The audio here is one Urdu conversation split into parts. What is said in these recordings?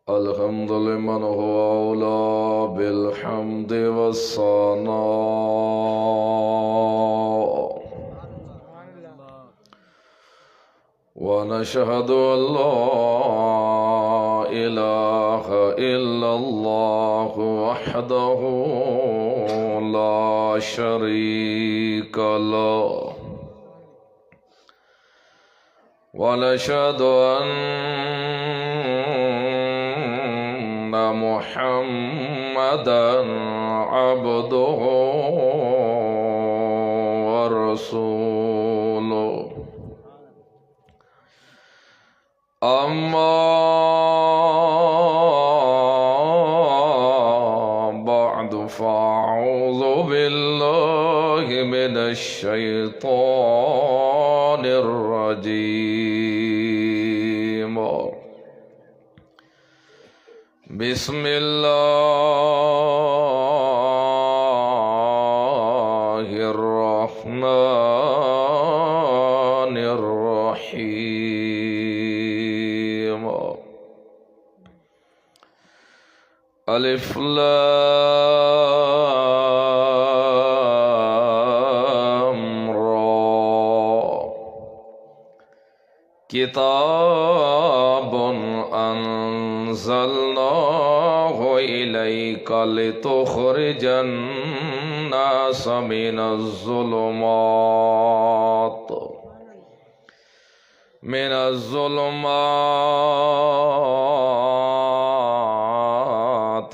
الحمد لمن هو أولى بالحمد والثناء ونشهد أن لا إله إلا الله وحده لا شريك له ونشهد أن محمدا عبده ورسوله أما بعد فأعوذ بالله من الشيطان الرجيم بسم الله الرحمن الرحيم ألف لام را كتاب أنزلناه إليك لتخرج الناس من الظلمات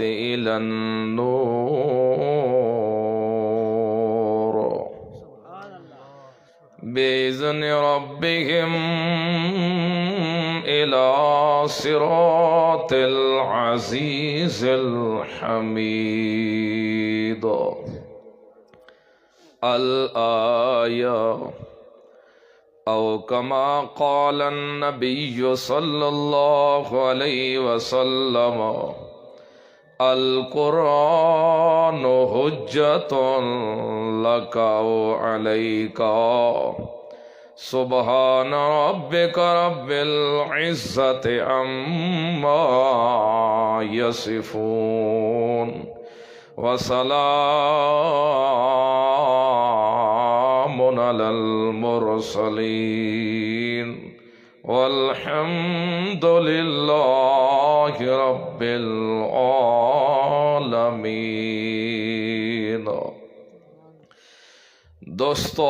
إلى النور بإذن ربهم إلى صراط العزيز الحميد الآية أو كما قال النبي صلى الله عليه وسلم القرآن حجة لك أو عليك سبحان ربك رب العزة عما يصفون وسلام على المرسلين والحمد لله رب العالمين۔ دوستو،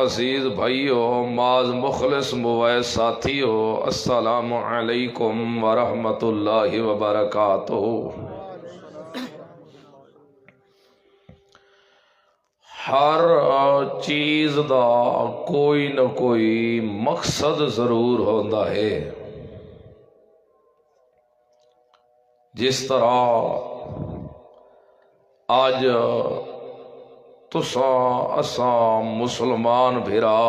عزیز بھائیو، معاذ مخلص موائز ساتھیو، السلام علیکم ورحمۃ اللہ وبرکاتہ۔ ہر چیز دا کوئی نہ کوئی مقصد ضرور ہوندا ہے۔ جس طرح آج تساں اساں مسلمان بھرا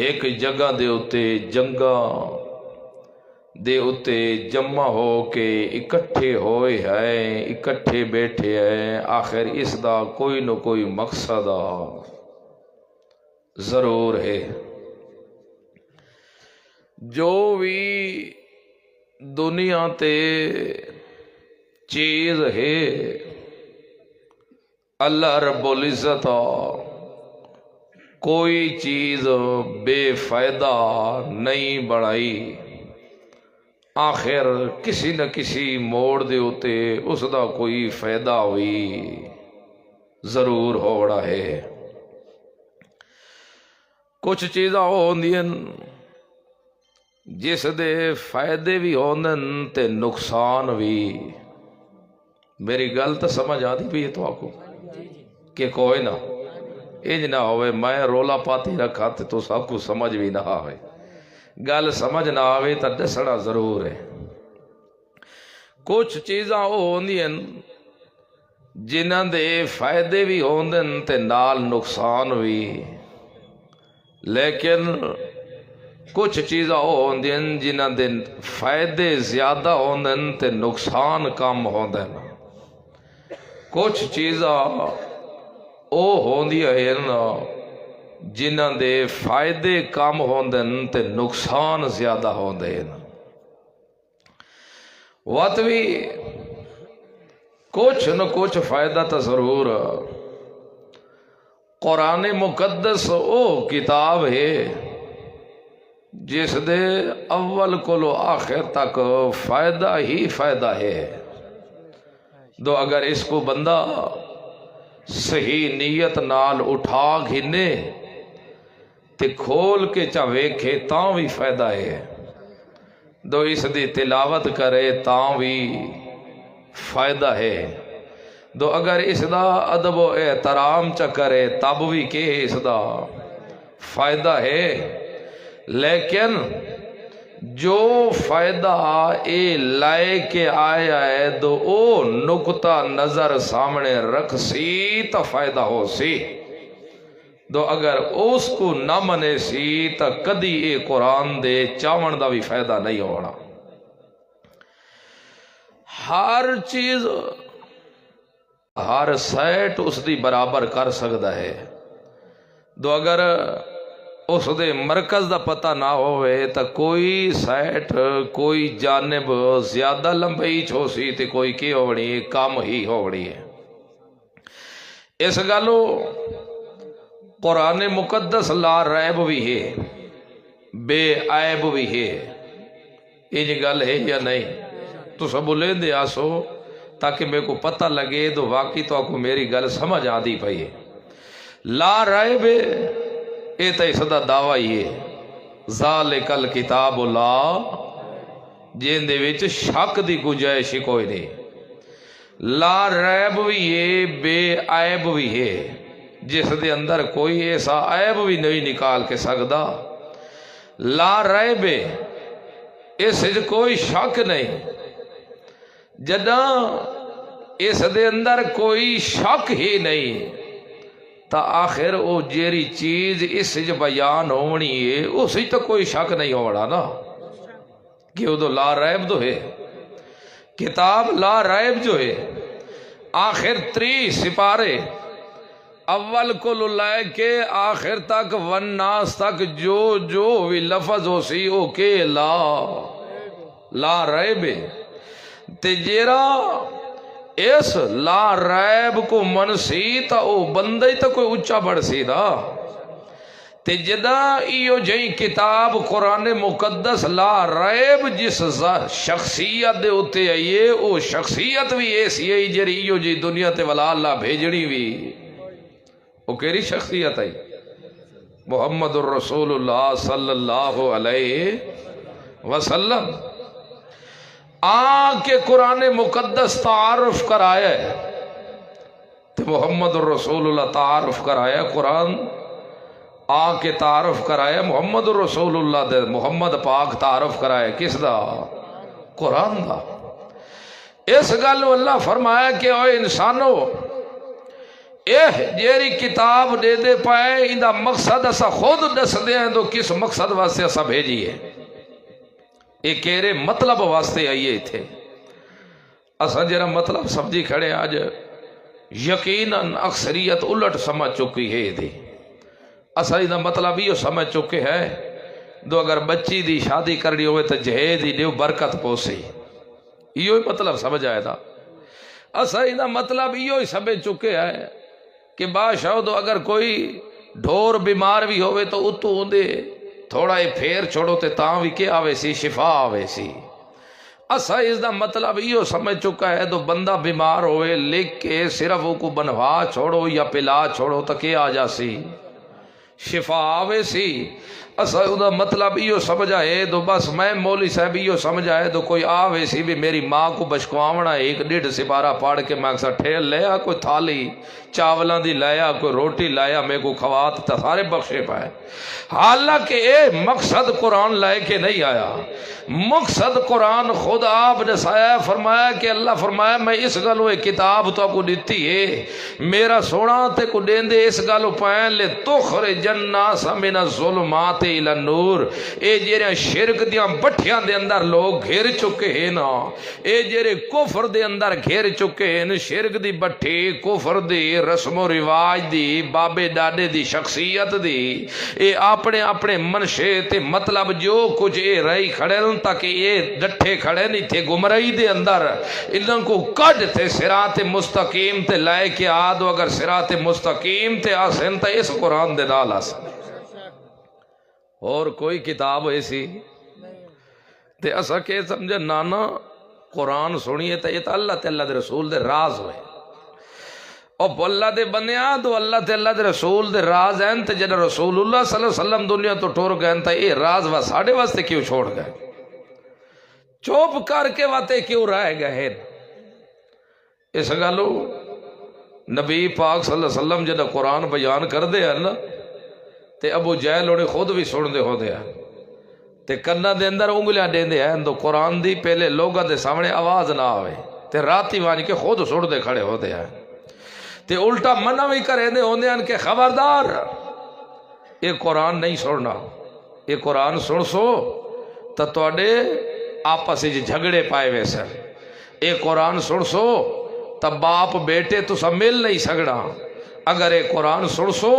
ایک جگہ دے اتے جنگاں دے اتے جمع ہو کے اکٹھے ہوئے ہیں، اکٹھے بیٹھے ہیں، آخر اس دا کوئی نہ کوئی مقصد ضرور ہے۔ جو بھی دنیا تے چیز ہے اللہ رب العزت کوئی چیز بے فائدہ نہیں بنائی، آخر کسی نہ کسی موڑ دے اتے اس دا کوئی فائدہ ہوئی ضرور ہوڑا ہے۔ کچھ چیزاں ہوندیاں جس دے فائدے بھی ہوندن تے نقصان بھی۔ میری گل تو سمجھ آتی بھی ہے تو آکو کہ کوئی نہ انج نہ ہوئے میں رولا پاتی رکھا تو سب کو سمجھ بھی نہ آئے، گل سمجھ نہ آوے تو دسنا ضرور ہے۔ کچھ چیزاں ہوندیاں جنہاں دے فائدے بھی ہوندن تے نال نقصان بھی، لیکن کچھ چیزاں ہوندیاں جنہاں دے فائدے زیادہ ہوندن تے نقصان کم ہوندن۔ کچھ چیزاں او ہوندیاں ہیں جنہاں دے فائدے کم ہوندن تے نقصان زیادہ ہوندے ہیں۔ وت بھی کچھ نہ کچھ فائدہ تو ضرور۔ قرآن مقدس او کتاب ہے جس دے اول کو لو آخر تک فائدہ ہی فائدہ ہے۔ دو اگر اس کو بندہ صحیح نیت نال اٹھا گھنے تے کھول کے چا ویکھے تاں بھی فائدہ ہے، دو اس دی تلاوت کرے تاں بھی فائدہ ہے، دو اگر اس دا ادب و احترام چا کرے تب بھی کہ اس دا فائدہ ہے۔ لیکن جو فائدہ اے لائے کے آیا ہے دو او نقطہ نظر سامنے رکھ سی تا فائدہ ہو سی، دو اگر اس کو نہ منے سی تا کدی اے قرآن دے چاون دا بھی فائدہ نہیں ہونا۔ ہر چیز ہر سیٹ اس دی برابر کر سکتا ہے، دو اگر اس دے مرکز دا پتہ نہ ہوئے تا کوئی سیٹ کوئی جانب زیادہ لمبئی چھو سی تے کوئی کی ہوڑی کام ہی ہوڑی ہے۔ اس گالو قرآن مقدس لا ریب بھی ہے، بے عیب بھی ہے، یہ گل ہے یا نہیں؟ تو سب لے دے آسو تاکہ میرے کو پتہ لگے تو واقعی تو آپ کو میری گل سمجھ آدھی پئی ہے۔ لا ریب اے تے صدا دعویٰ ہی ہے، ذالک الکتاب لا جن دے وچ شک دی گنجائش کوئی نہیں، لا ریب بھی ہے بے عیب بھی ہے، جس دے اندر کوئی ایسا عیب بھی نہیں نکال کے سکتا۔ لا ریب اس کوئی شک نہیں، جداں اس دے اندر کوئی شک ہی نہیں تا آخر او جیری چیز اس بیان ہونی ہے اسی تو کوئی شک نہیں ہوڑا نا، کہ وہ تو لا ریب تو ہے، کتاب لا ریب جو ہے آخر 3 سپارے اول کو لائے کے آخر تک والناس تک جو بھی لفظ ہو سی او کے لا ریب تے جیرا اس لا ریب کو منسی تا او بندے تا کوئی اچھا بڑھ سی دا، تے جدا ایو جائیں کتاب قرآن مقدس لا ریب جس شخصیت دے اتے آئیے او شخصیت بھی ایسی ہے جری ایو جی دنیا تے والا اللہ بھیجڑی بھی، وہ کیری شخصیت ہے؟ محمد الرسول اللہ صلی اللہ علیہ وسلم کے قرآن مقدس تعارف کرایا ہے، تو محمد الرسول اللہ تعارف کرایا، قرآن کے تعارف کرایا محمد الرسول اللہ دے، محمد پاک تعارف کرایا کس دا؟ قرآن دا۔ اس گل اللہ فرمایا کہ اوے انسانو جیری کتاب دے دے پائے ان دا مقصد اسا خود دس دے ہیں تو کس مقصد واسطے اسا بھیجی ہے، ایک کہرے مطلب واسطے آئیے تھے، اسا جرا مطلب سمجھی کھڑے آج یقیناً اکثریت الٹ سمجھ چکی ہے دی، اسا ان دا مطلب یہ سمجھ چکے ہے دو اگر بچی دی شادی کرنی ہوئے تو جہیز دی دیو برکت پوسی، یہ مطلب سمجھ آئے دا۔ اسا ان دا مطلب یہ سمجھ چکے ہے کہ بادشاہ تو اگر کوئی ڈھور بیمار بھی ہوئے تو اتو ہوندے تھوڑا ہی پھیر چھوڑو تے تاں بھی کیا آوے سی شفا آوے سی۔ اسا اس دا مطلب یہ سمجھ چکا ہے تو بندہ بیمار ہوئے لکھ کے صرف وہ کو بنوا چھوڑو یا پلا چھوڑو تو کیا آ جا سی شفا آوے سی۔ اسا اس دا مطلب یہ سمجھا ہے تو بس میں مولی صاحب یہ سمجھا ہے تو کوئی آوے سی بھی میری ماں کو بشکواونا 1.5 سپارہ پڑھ کے میں اکثر ٹھیل لیا کوئی تھالی چاولاں دی لایا کوئی روٹی لایا میں کو کھوات تا سارے بخشے پائے، حالانکہ اے مقصد قرآن لائے کے نہیں آیا، مقصد قرآن خود آپ دسایا، فرمایا کہ اللہ فرمایا میں اس گلو کتاب تو کو دیتی ہے میرا سونا تے کو دین دے اس گلو پائیں لے تخرج الناس من الظلمات الى النور، اے جیرے شرک دیاں بٹھیاں دے اندر لوگ گھیر چکے ہیں نا، اے جیرے کفر دے اندر گھیر چکے ہیں، شرک دی بٹھی کفر دی رسم و رواج دی بابے دادے دی شخصیت دی، اے اپنے اپنے منشے تے مطلب جو کچھ اے رہی کھڑے تک یہ ڈٹھے کھڑے نہیں تھے گمراہی دے اندر، انہوں کو کڈ تے صراط مستقیم تے لائے کے آدھو، اگر صراط مستقیم تے آسن تا اس قرآن دے نال آسن، اور کوئی کتاب ایسی تے اسا کہ سمجھے نانا قرآن سنیے تے یہ تا اللہ تے اللہ دے رسول دے راز ہوئے، اور اللہ دے بنیا تو اللہ تے اللہ دے رسول دے راز ہیں، تے جنہ رسول اللہ صلی اللہ علیہ وسلم دنیا تو ٹور گئے تا یہ راز ساڑھے واسطے کیوں چھوڑ گئے، چوپ کر کے واتے کیوں رہ گئے؟ اس گالو نبی پاک صلی اللہ علیہ وسلم جنہ قرآن بیان کر دے ہیں نا تے ابو جہل انہیں خود بھی سن دے ہو دے ہیں تے کنہ دے اندر انگلیاں دے دے ہیں تو قرآن دی پہلے لوگاں دے سامنے آواز نہ آوے تے راتی وانی کے خود سن دے کھڑے ہو دے ہیں تے الٹا منع بھی کرے دے ہوندے ہیں کہ خبردار یہ قرآن نہیں سننا، یہ قرآن سن سو تا توڑے آپس سے جھگڑے پائے ویسے، یہ قرآن سن سو تا باپ بیٹے تو سب مل نہیں سکڑا، اگر یہ قرآن سن سو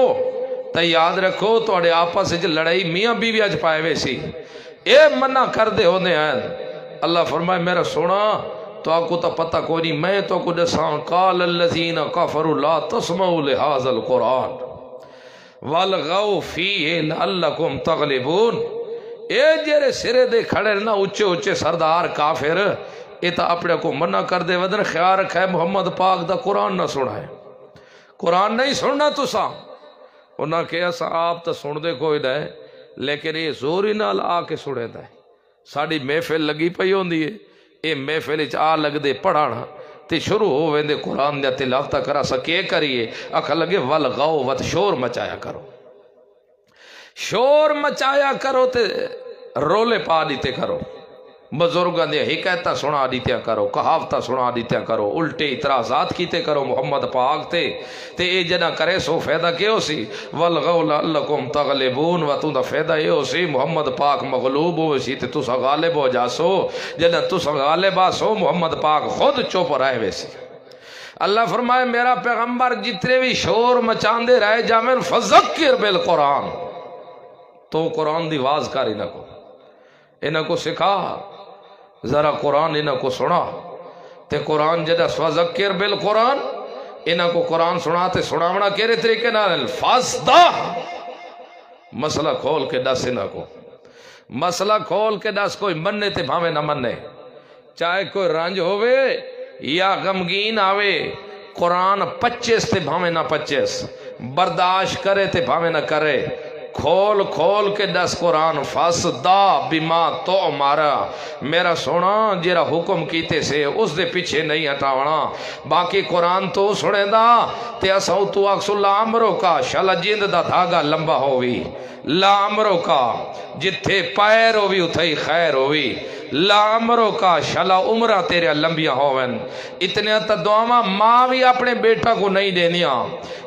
تا یاد رکھو توڑے آپس سے لڑائی میاں بیوی اج پائے ویسی، اے منع کر دے ہوندے ہیں۔ اللہ فرمائے میرا سونا تو آپ کو تا پتہ کوئی نہیں، میں تو کو دسان قال الذین کفروا لا تسمعوا لهذا القرآن والغوا فیہ لعلکم تغلبون، اے جیرے سرے دے کھڑے نا اچھے اچھے سردار کافر، اے تا اپنے کو منع کر دے ودن خیال رکھا ہے محمد پاک دا قرآن نہ سنا ہے، قرآن نہیں سننا تو سا انہاں کہا سا آپ تا سن دے کوئی دے لیکن یہ زوری نال آ کے سنے دے، ساڑی محفل لگی پئی ہوندی ہے، اے محفل آ لگ دے پڑھانا تے شروع ہو ویندے قرآن دیا تلاوت کرا سکے کریے، اکھا لگے والغو وت شور مچایا کرو، شور مچایا کرو تے رولے پا دیتے کرو، بزرگاں دے حکایتاں سنا دیتے کرو، کہاوتاں سنا دیتے کرو، الٹے اعتراضات کیتے کرو محمد پاک تے اے جنہ کرے سو فیدہ کیوں سی والغو لعلکم تغلبون، و تو دا فیدہ یہ ہو سی محمد پاک مغلوب ہو سی تے تسا غالب ہو جاسو، جنہ تسا غالب آسو محمد پاک خود چوپ رہے ویسی۔ اللہ فرمائے میرا پیغمبر جتنے بھی شور مچاندے رہے جامن فذکر بالقرآن، تو قرآن دی واز کاری نہ کو، انہاں کو سکھا ذرا قرآن انہاں کو سنا تے قرآن جدہ فذکر بالقرآن، انہاں کو قرآن سنا تے سناونا کیرے طریقے نال الفاظ دا مسئلہ کھول کے دس، انہاں کو مسئلہ کھول کے دس، کوئی مننے تے بھاوے نہ مننے، چاہے کوئی رنج ہوئے یا غمگین آوے، قرآن 25 تے بھاوے نہ 25 برداشت کرے تے بھاوے نہ کرے، کھول کھول کے دس قرآن فاسدہ بما تو مارا، میرا سونا جیرا حکم کیتے سے اس دے پیچھے نہیں ہٹاونا، باقی قرآن تو سنے دا تے اساو تو اکسو لامرو کا شالا جیند دا دھاگا لمبا ہووی، لامرو کا جتھے پیر ہووی اتھائی خیر ہووی، لامرو کا شالا عمرہ تیرے لمبیاں ہوون، اتنے تا دعاواں ماں بھی اپنے بیٹا کو نہیں دینیاں،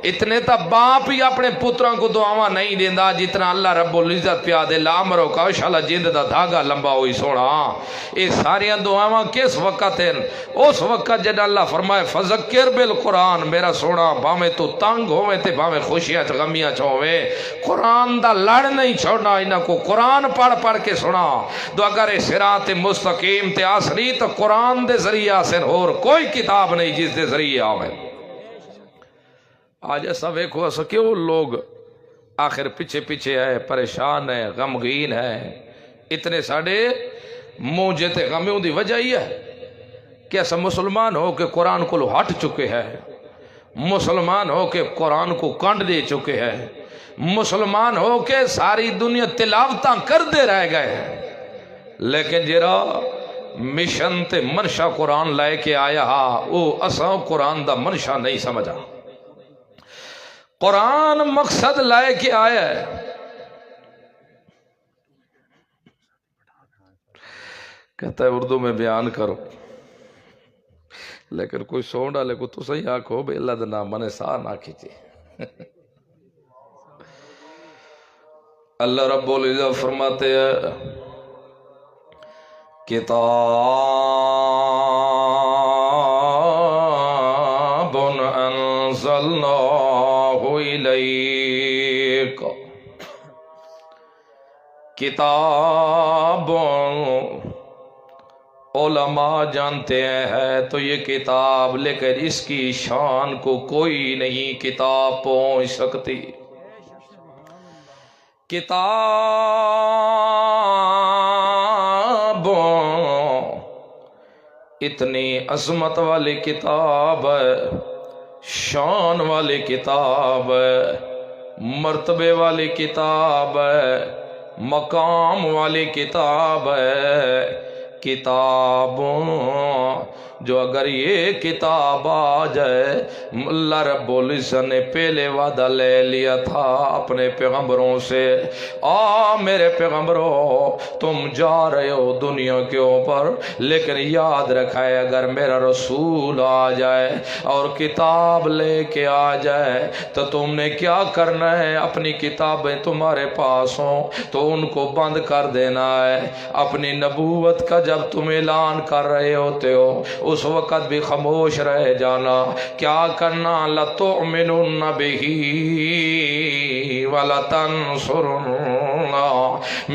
اتنے تا باپ ہی اپنے پتران کو دعاواں نہیں دیندہ جتنا اللہ رب العزت پیا دے، لامرو کا شالا جند دا دھاگا لمبا ہوئی سونا۔ یہ ساریاں دعاواں کس وقت ہیں؟ اس وقت جب اللہ فرمائے فذکر بالقرآن، میرا سونا بھاویں تو تنگ ہوئے تے بھاویں خوشیاں غمیاں چھوئے، قرآن دا لڑ نہیں چھوڑنا، انہاں کو قرآن پڑھ پڑھ کے سنا، دو اگر صراط مستقیم تے آسری تو قرآن دے ذریعہ سے اور کوئی کتاب نہیں جس دے ذریعہ آوے۔ آج ایسا ویکھو ایسا کیوں لوگ آخر پیچھے پیچھے ہے، پریشان ہے، غمگین ہے، اتنے ساڑے موجے تے غمیوں دی وجہ ہی ہے کہ ایسا مسلمان ہو کہ قرآن کو ہٹ چکے ہیں، مسلمان ہو کہ قرآن کو کانڈ دے چکے ہیں، مسلمان ہو کہ ساری دنیا تلاوتاں کر دے رہ گئے ہیں، لیکن جرا مشن تے منشا قرآن لائے کے آیا ہا او اساں قرآن دا منشا نہیں سمجھا، قرآن مقصد لائے کے آیا ہے، کہتا ہے اردو میں بیان کرو، لیکن کوئی سون ڈالے کو تو صحیح آنکھو بے اللہ دنا منے سا نہ کھیچے۔ اللہ رب العزت فرماتے ہیں کتاب انزلناہ الیک، کتابوں علماء جانتے ہیں تو یہ کتاب، لیکن اس کی شان کو کوئی نہیں کتاب پہنچ سکتی۔ کتابوں اتنی عظمت والی کتاب ہے، شان والی کتاب ہے، مرتبے والی کتاب ہے، مقام والی کتاب ہے۔ کتابوں جو اگر یہ کتاب آ جائے، اللہ رب العزت نے پہلے وعدہ لے لیا تھا اپنے پیغمبروں سے، میرے پیغمبروں تم جا رہے ہو دنیا کے اوپر، لیکن یاد رکھائے اگر میرا رسول آ جائے اور کتاب لے کے آ جائے تو تم نے کیا کرنا ہے؟ اپنی کتابیں تمہارے پاس ہوں تو ان کو بند کر دینا ہے۔ اپنی نبوت کا جب تم اعلان کر رہے ہوتے ہو اس وقت بھی خاموش رہ جانا۔ کیا کرنا؟ لَتُؤْمِنُنَّ بِهِ وَلَتَنْصُرُنَّهُ،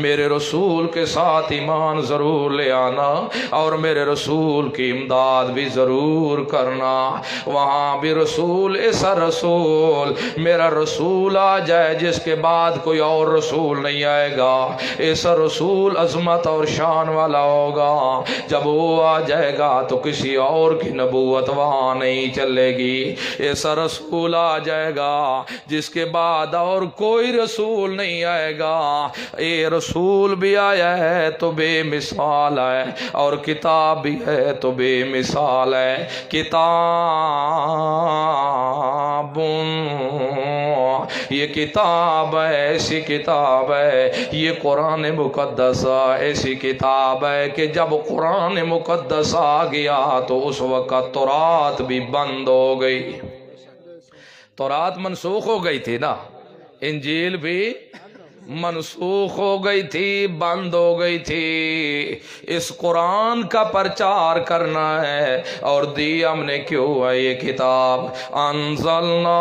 میرے رسول کے ساتھ ایمان ضرور لے آنا اور میرے رسول کی امداد بھی ضرور کرنا۔ وہاں بھی رسول، ایسا رسول، میرا رسول آ جائے جس کے بعد کوئی اور رسول نہیں آئے گا، ایسا رسول عظمت اور شان والا ہوگا۔ جب وہ آ جائے گا تو کسی اور کی نبوت وہاں نہیں چلے گی۔ ایسا رسول آ جائے گا جس کے بعد اور کوئی رسول نہیں آئے گا۔ یہ رسول بھی آیا ہے تو بے مثال ہے، اور کتاب بھی ہے تو بے مثال ہے۔ کتاب، یہ کتاب ہے، ایسی کتاب ہے، یہ قرآن مقدس ایسی کتاب ہے کہ جب قرآن مقدس آ گیا تو اس وقت تورات بھی بند ہو گئی۔ تورات منسوخ ہو گئی تھی نا، انجیل بھی منسوخ ہو گئی تھی، بند ہو گئی تھی۔ اس قرآن کا پرچار کرنا ہے، اور دی ہم نے کیوں ہے یہ کتاب؟ انزلناہ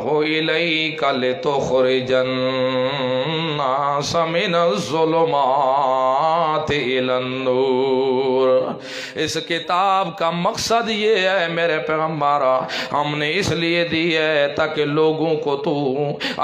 الیک لتخرج الناس من الظلمات الی النور۔ اس کتاب کا مقصد یہ ہے میرے پیغمبر، ہم نے اس لیے دی ہے تاکہ لوگوں کو تو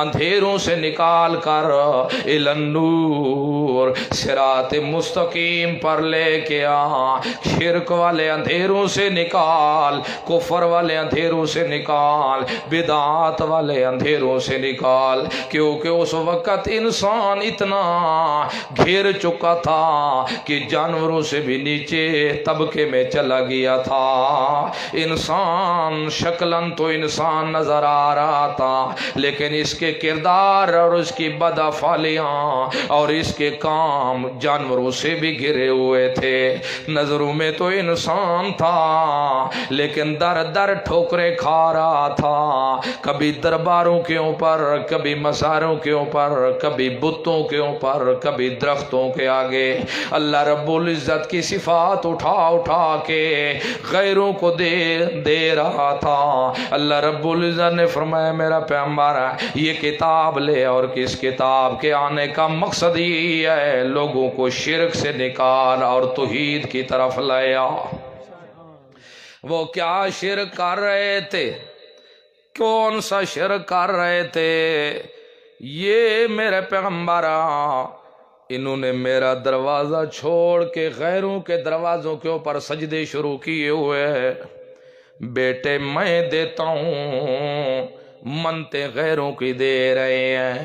اندھیروں سے نکال کر الی النور، صراط مستقیم پر لے کے آ۔ شرک والے اندھیروں سے نکال، کفر والے اندھیروں سے نکال، بدعات والے اندھیروں سے نکال، کیونکہ اس وقت انسان اتنا گھیر چکا تھا کہ جانوروں سے بھی نیچے طبقے میں چلا گیا تھا۔ انسان شکلاً تو انسان نظر آ رہا تھا، لیکن اس کے کردار اور اس کی بدافعالیاں اور اس کے کام جانوروں سے بھی گھرے ہوئے تھے۔ نظروں میں تو انسان تھا، لیکن در در ٹھوکریں کھا رہا تھا، کبھی درباروں کے اوپر، کبھی مزاروں کے اوپر، کبھی بتوں کے اوپر، کبھی درختوں کے آگے۔ اللہ رب العزت کی صفات اٹھا اٹھا کے غیروں کو دے رہا تھا۔ اللہ رب العزت نے فرمایا میرا پیغمبر یہ کتاب لے، اور کس کتاب کے آنے کا مقصد ہی ہے لوگوں کو شرک سے نکال اور توحید کی طرف لایا۔ وہ کیا شرک کر رہے تھے؟ کون سا شرک کر رہے تھے؟ یہ میرے پیغمبر انہوں نے میرا دروازہ چھوڑ کے غیروں کے دروازوں کے اوپر سجدے شروع کیے ہوئے ہیں۔ بیٹے میں دیتا ہوں، منتے غیروں کی دے رہے ہیں،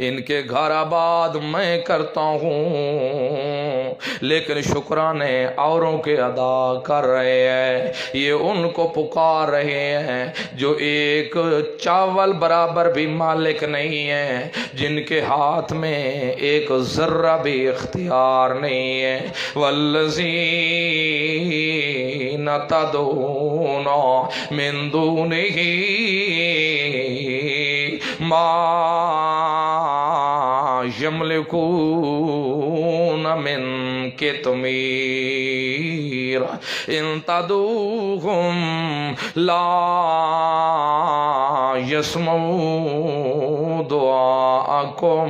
ان کے گھر آباد میں کرتا ہوں، لیکن شکرانے اوروں کے ادا کر رہے ہیں۔ یہ ان کو پکار رہے ہیں جو ایک چاول برابر بھی مالک نہیں ہیں، جن کے ہاتھ میں ایک ذرہ بھی اختیار نہیں ہے۔ والذین تدعون من دونہ ما یملکون من قطمیر ان تدعوہم لا یسمعوا دعاءکم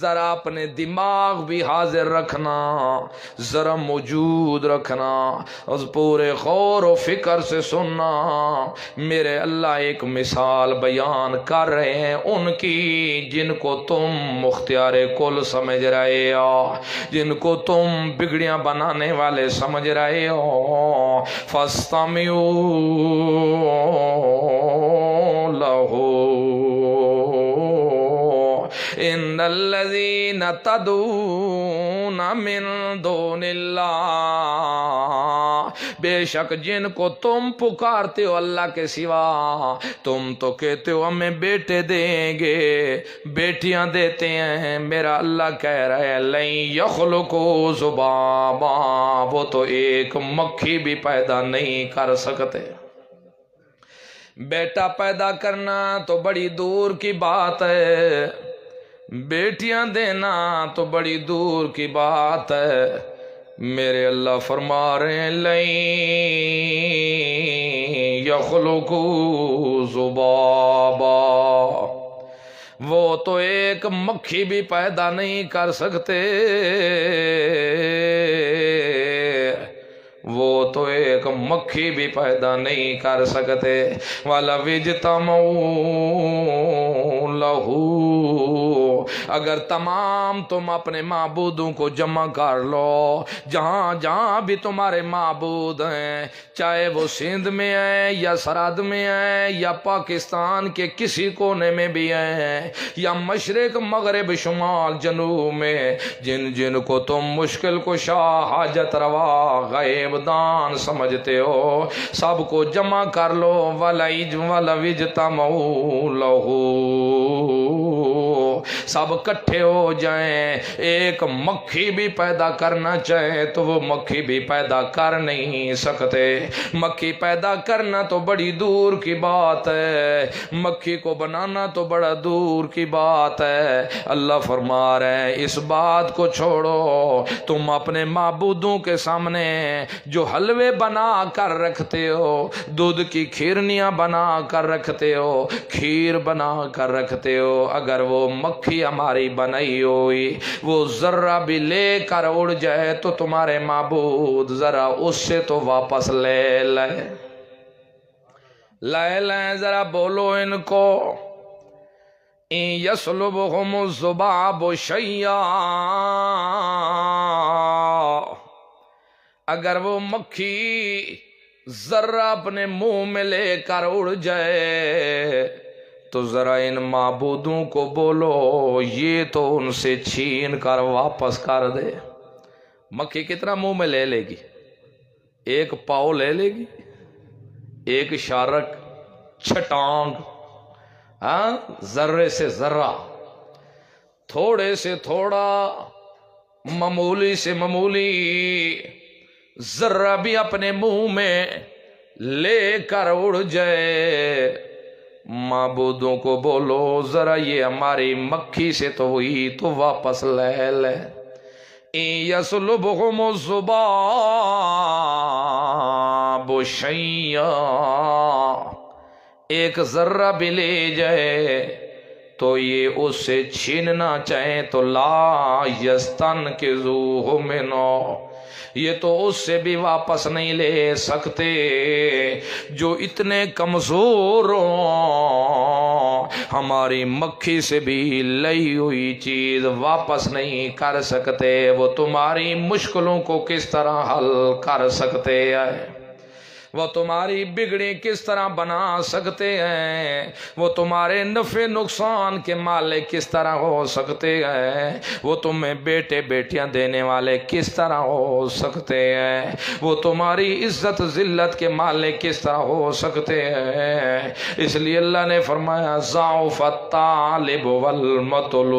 ذرا اپنے دماغ بھی حاضر رکھنا، ذرا موجود رکھنا، اس پورے غور و فکر سے سننا۔ میرے اللہ ایک مثال بیان کر رہے ہیں ان کی، جن کو تم مختار کل سمجھ رہے ہو، جن کو تم بگڑیاں بنانے والے سمجھ رہے ہو۔ فَاسْتَمِعُوا لَهُ ان الذین تدعون من دون اللہ، بے شک جن کو تم پکارتے ہو اللہ کے سوا، تم تو کہتے ہو ہمیں بیٹے دیں گے، بیٹیاں دیتے ہیں، میرا اللہ کہہ رہا ہے لن یخلقوا ذبابا، وہ تو ایک مکھی بھی پیدا نہیں کر سکتے۔ بیٹا پیدا کرنا تو بڑی دور کی بات ہے، بیٹیاں دینا تو بڑی دور کی بات ہے۔ میرے اللہ فرما رہے ہیں لن یخلقوا ذبابا، وہ تو ایک مکھی بھی پیدا نہیں کر سکتے، وہ تو ایک مکھی بھی پیدا نہیں کر سکتے۔ وَلَوِ اجْتَمَعُوا لَهُ، اگر تمام تم اپنے معبودوں کو جمع کر لو، جہاں جہاں بھی تمہارے معبود ہیں، چاہے وہ سندھ میں ہیں یا سرحد میں ہیں یا پاکستان کے کسی کونے میں بھی ہیں یا مشرق مغرب شمال جنوب میں، جن جن کو تم مشکل کشا حاجت روا غیب دان سمجھتے ہو، سب کو جمع کر لو۔ وَلَوِ اجْتَمَعُوا لَهُ، سب کٹھے ہو جائیں، ایک مکھی بھی پیدا کرنا چاہیں تو وہ مکھی بھی پیدا کر نہیں سکتے۔ مکھی پیدا کرنا تو بڑی دور کی بات ہے، مکھی کو بنانا تو بڑا دور کی بات ہے۔ اللہ فرما رہے ہیں اس بات کو چھوڑو، تم اپنے معبودوں کے سامنے جو حلوے بنا کر رکھتے ہو، دودھ کی کھیرنیاں بنا کر رکھتے ہو، کھیر بنا کر رکھتے ہو، اگر وہ مکھی ہماری بنائی ہوئی وہ ذرہ بھی لے کر اڑ جائے تو تمہارے معبود ذرا اس سے تو واپس لے لیں، ذرا بولو ان کو ان یسلبہم الذباب شیئا، اگر وہ مکھی ذرہ اپنے منہ میں لے کر اڑ جائے تو ذرا ان معبودوں کو بولو یہ تو ان سے چھین کر واپس کر دے۔ مکھی کتنا منہ میں لے گی؟ ایک پاؤ لے گی، ایک شارک، چھٹانگ، ذرے سے ذرہ، تھوڑے سے تھوڑا، معمولی سے معمولی ذرہ بھی اپنے منہ میں لے کر اڑ جائے۔ معبودوں کو بولو ذرا یہ ہماری مکھی سے تو ہوئی تو واپس لے لے۔ ان یسلبہم الذباب شیئا، ایک ذرہ بھی لے جائے تو یہ اس سے چھیننا چاہیں تو لا یستنقذوہ منہ، یہ تو اس سے بھی واپس نہیں لے سکتے۔ جو اتنے کمزور ہوں، ہماری مکھی سے بھی لئی ہوئی چیز واپس نہیں کر سکتے، وہ تمہاری مشکلوں کو کس طرح حل کر سکتے ہیں، وہ تمہاری بگڑی کس طرح بنا سکتے ہیں، وہ تمہارے نفع نقصان کے مالک کس طرح ہو سکتے ہیں، وہ تمہیں بیٹے بیٹیاں دینے والے کس طرح ہو سکتے ہیں، وہ تمہاری عزت ذلت کے مالک کس طرح ہو سکتے ہیں۔ اس لیے اللہ نے فرمایا ضعف الطالب والمطلوب،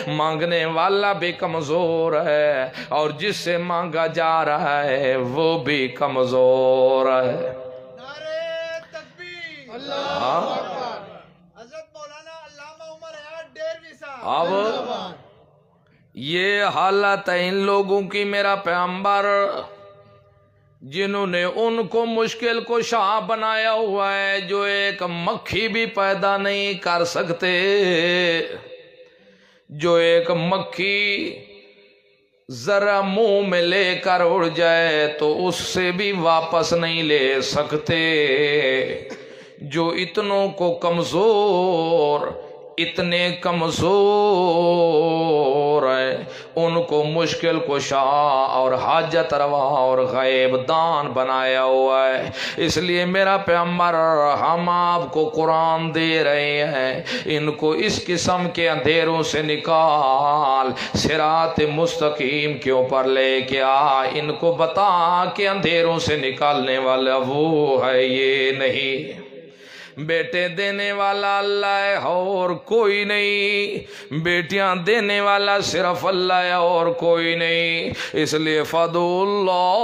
مانگنے والا بھی کمزور ہے اور جس سے مانگا جا رہا ہے وہ بھی کمزور ہے۔ نعرہ تکبیر، اللہ اکبر۔ حضرت مولانا علامہ عمر حیات ڈیروی صاحب، اب یہ حالت ہے ان لوگوں کی، میرا پیغمبر جنہوں نے ان کو مشکل کو شاہ بنایا ہوا ہے جو ایک مکھی بھی پیدا نہیں کر سکتے، جو ایک مکھی ذرا منہ میں لے کر اڑ جائے تو اس سے بھی واپس نہیں لے سکتے، جو اتنوں کو کمزور، اتنے کمزور ہیں، ان کو مشکل کشا اور حاجت روا اور غیب دان بنایا ہوا ہے۔ اس لیے میرا پیغمبر ہم آپ کو قرآن دے رہے ہیں، ان کو اس قسم کے اندھیروں سے نکال، صراط مستقیم کے اوپر لے کے آ، ان کو بتا کہ اندھیروں سے نکالنے والا وہ ہے، یہ نہیں۔ بیٹے دینے والا اللہ ہے اور کوئی نہیں، بیٹیاں دینے والا صرف اللہ ہے اور کوئی نہیں۔ اس لیے فادعوا اللہ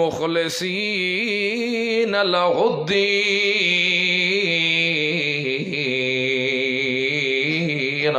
مخلصین لہ الدین،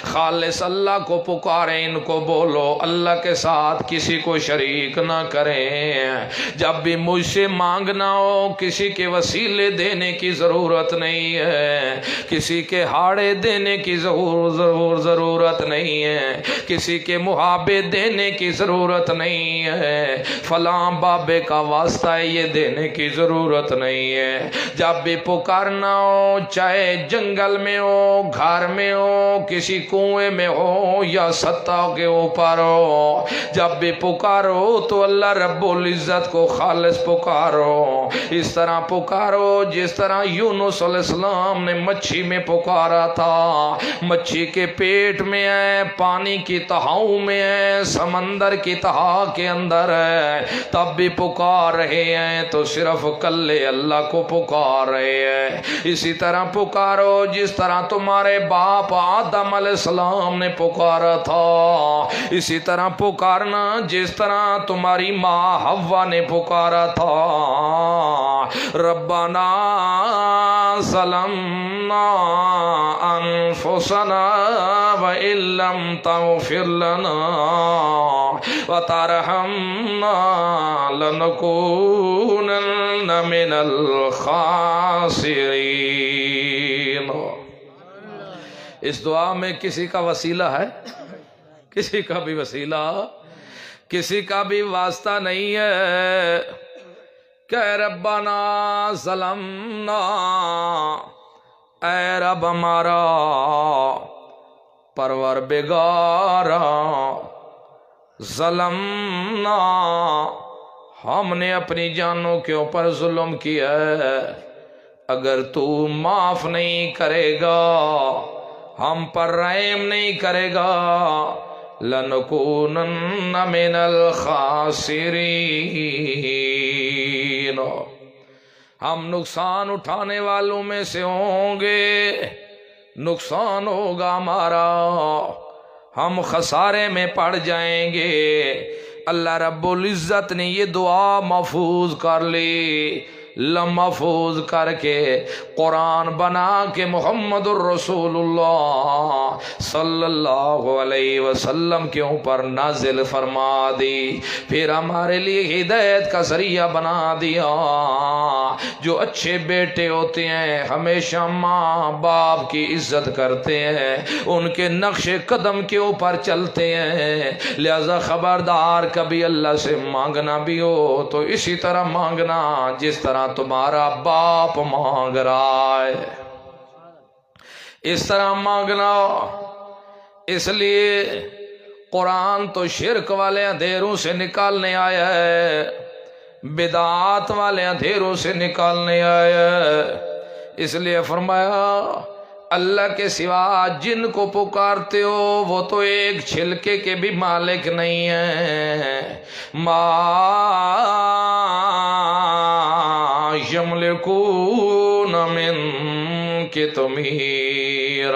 خالص اللہ کو پکاریں، ان کو بولو اللہ کے ساتھ کسی کو شریک نہ کریں۔ جب بھی مجھ سے مانگنا ہو کسی کے وسیلے دینے کی ضرورت نہیں ہے، کسی کے ہاڑے دینے کی ضرورت نہیں ہے، کسی کے محابے دینے کی ضرورت نہیں ہے، فلاں بابے کا واسطہ ہے یہ دینے کی ضرورت نہیں ہے۔ جب بھی پکارنا ہو، چاہے جنگل میں ہو، گھر میں ہو، کسی کنویں میں ہو یا سطح کے اوپر ہو، جب بھی پکارو تو اللہ رب العزت کو خالص پکارو۔ اس طرح پکارو جس طرح یونس علیہ السلام نے مچھی میں پکارا تھا، مچھی کے پیٹ میں ہے، پانی کی تہاؤں میں ہے، سمندر کی تہا کے اندر ہے، تب بھی پکار رہے ہیں تو صرف کلے اللہ کو پکار رہے ہیں۔ اسی طرح پکارو جس طرح تمہارے باپ آدم علیہ السلام نے پکارا تھا، اسی طرح پکارنا جس طرح تمہاری ماں حوا نے پکارا تھا، ربنا ظلمنا انفسنا وان لم تغفر لنا وترحمنا لنکونن من الخاسرین۔ اس دعا میں کسی کا وسیلہ ہے؟ کسی کا بھی وسیلہ، کسی کا بھی واسطہ نہیں ہے۔ کہ ربنا ظلمنا، اے رب ہمارا پروردگارا، ظلمنا ہم نے اپنی جانوں کے اوپر ظلم کیا ہے، اگر تو معاف نہیں کرے گا، ہم پر رحم نہیں کرے گا، لنکونن من الخاسرین، ہم نقصان اٹھانے والوں میں سے ہوں گے، نقصان ہوگا ہمارا، ہم خسارے میں پڑ جائیں گے۔ اللہ رب العزت نے یہ دعا محفوظ کر لی، محفوظ کر کے قرآن بنا کے محمد الرسول اللہ صلی اللہ علیہ وسلم کے اوپر نازل فرما دی، پھر ہمارے لیے ہدایت کا ذریعہ بنا دیا۔ جو اچھے بیٹے ہوتے ہیں ہمیشہ ماں باپ کی عزت کرتے ہیں، ان کے نقش قدم کے اوپر چلتے ہیں، لہذا خبردار کبھی اللہ سے مانگنا بھی ہو تو اسی طرح مانگنا جس طرح تمہارا باپ مانگ رہا ہے، اس طرح مانگنا۔ اس لیے قرآن تو شرک والے اندھیروں سے نکالنے آیا ہے، بدعات والے اندھیروں سے نکالنے آیا ہے۔ اس لیے فرمایا اللہ کے سوا جن کو پکارتے ہو وہ تو ایک چھلکے کے بھی مالک نہیں ہیں، ما یملکون من قطمیر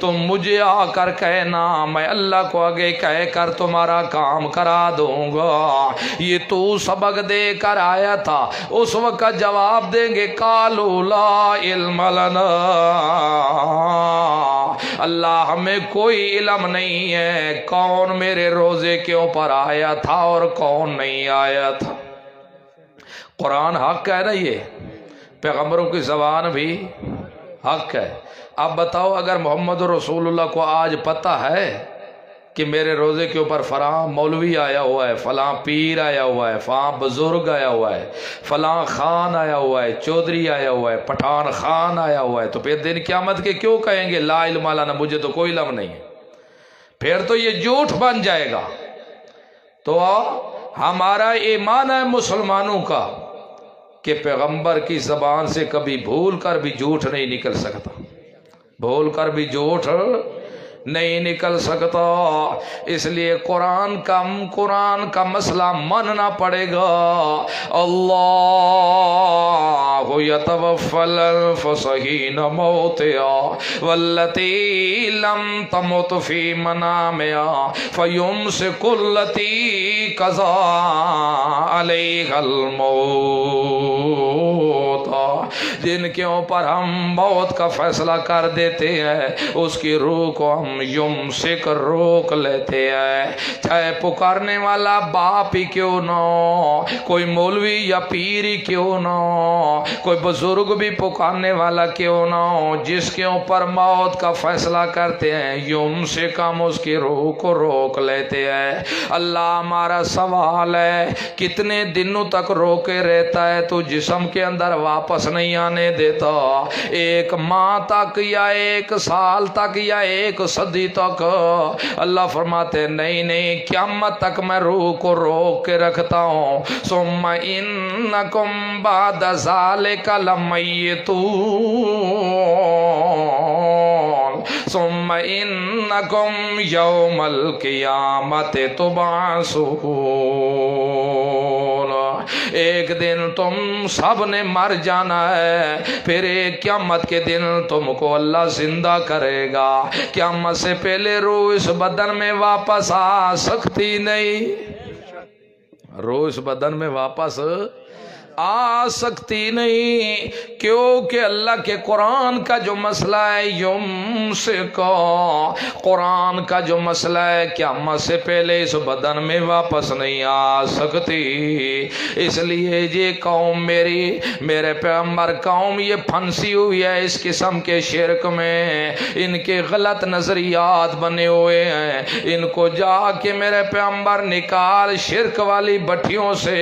تم مجھے آ کر کہنا، میں اللہ کو آگے کہہ کر تمہارا کام کرا دوں گا۔ یہ تو سبق دے کر آیا تھا، اس وقت جواب دیں گے قالوا لا علم لنا، اللہ ہمیں کوئی علم نہیں ہے کون میرے روزے کے اوپر آیا تھا اور کون نہیں آیا تھا۔ قرآن حق ہے نا، یہ پیغمبروں کی زبان بھی حق ہے۔ اب بتاؤ اگر محمد رسول اللہ کو آج پتہ ہے کہ میرے روزے کے اوپر فلاں مولوی آیا ہوا ہے، فلاں پیر آیا ہوا ہے، فلاں بزرگ آیا ہوا ہے، فلاں خان آیا ہوا ہے، چودھری آیا ہوا ہے، پٹھان خان آیا ہوا ہے، تو پھر دن قیامت کے کیوں کہیں گے لا علم لنا، مجھے تو کوئی علم نہیں ہے؟ پھر تو یہ جھوٹ بن جائے گا۔ تو ہمارا ایمان ہے مسلمانوں کا کہ پیغمبر کی زبان سے کبھی بھول کر بھی جھوٹ نہیں نکل سکتا، بھول کر بھی جھوٹ نہیں نکل سکتا۔ اس لیے قرآن کا مسئلہ ماننا پڑے گا۔ اللہ یتوفی الانفس حین موتها واللتی لم تمت فی منامها فیمسک التی قضی علیہا الموت، جن کے اوپر ہم موت کا فیصلہ کر دیتے ہیں اس کی روح کو ہم یمسک روک لیتے ہیں، چاہے پکارنے والا باپ ہی کیوں نہ ہو، کوئی مولوی یا پیر ہی کیوں نہ ہو، کوئی بزرگ بھی پکارنے والا کیوں نہ ہو، جس کے اوپر موت کا فیصلہ کرتے ہیں یمسک، ہم اس کی روح کو روک لیتے ہیں۔ اللہ ہمارا سوال ہے کتنے دنوں تک روکے رہتا ہے تو جسم کے اندر واپس نہیں آنے دیتا؟ ایک ماہ تک یا ایک سال تک یا ایک صدی تک؟ اللہ فرماتے نہیں نہیں، قیامت تک میں روح کو روک کے رکھتا ہوں۔ ثم انکم بعد ذالک لمیتون ثم انکم یوم القیامت تبعثون، ایک دن تم سب نے مر جانا ہے، پھر ایک قیامت کے دن تم کو اللہ زندہ کرے گا۔ قیامت سے پہلے روح اس بدن میں واپس آ سکتی نہیں، روح اس بدن میں واپس آ سکتی نہیں، کیونکہ اللہ کے قرآن کا جو مسئلہ ہے یمسک، قرآن کا جو مسئلہ ہے قیامت سے پہلے اس بدن میں واپس نہیں آ سکتی۔ اس لیے یہ قوم میرے پیغمبر قوم یہ پھنسی ہوئی ہے اس قسم کے شرک میں، ان کے غلط نظریات بنے ہوئے ہیں، ان کو جا کے میرے پیغمبر نکال شرک والی بٹھیوں سے،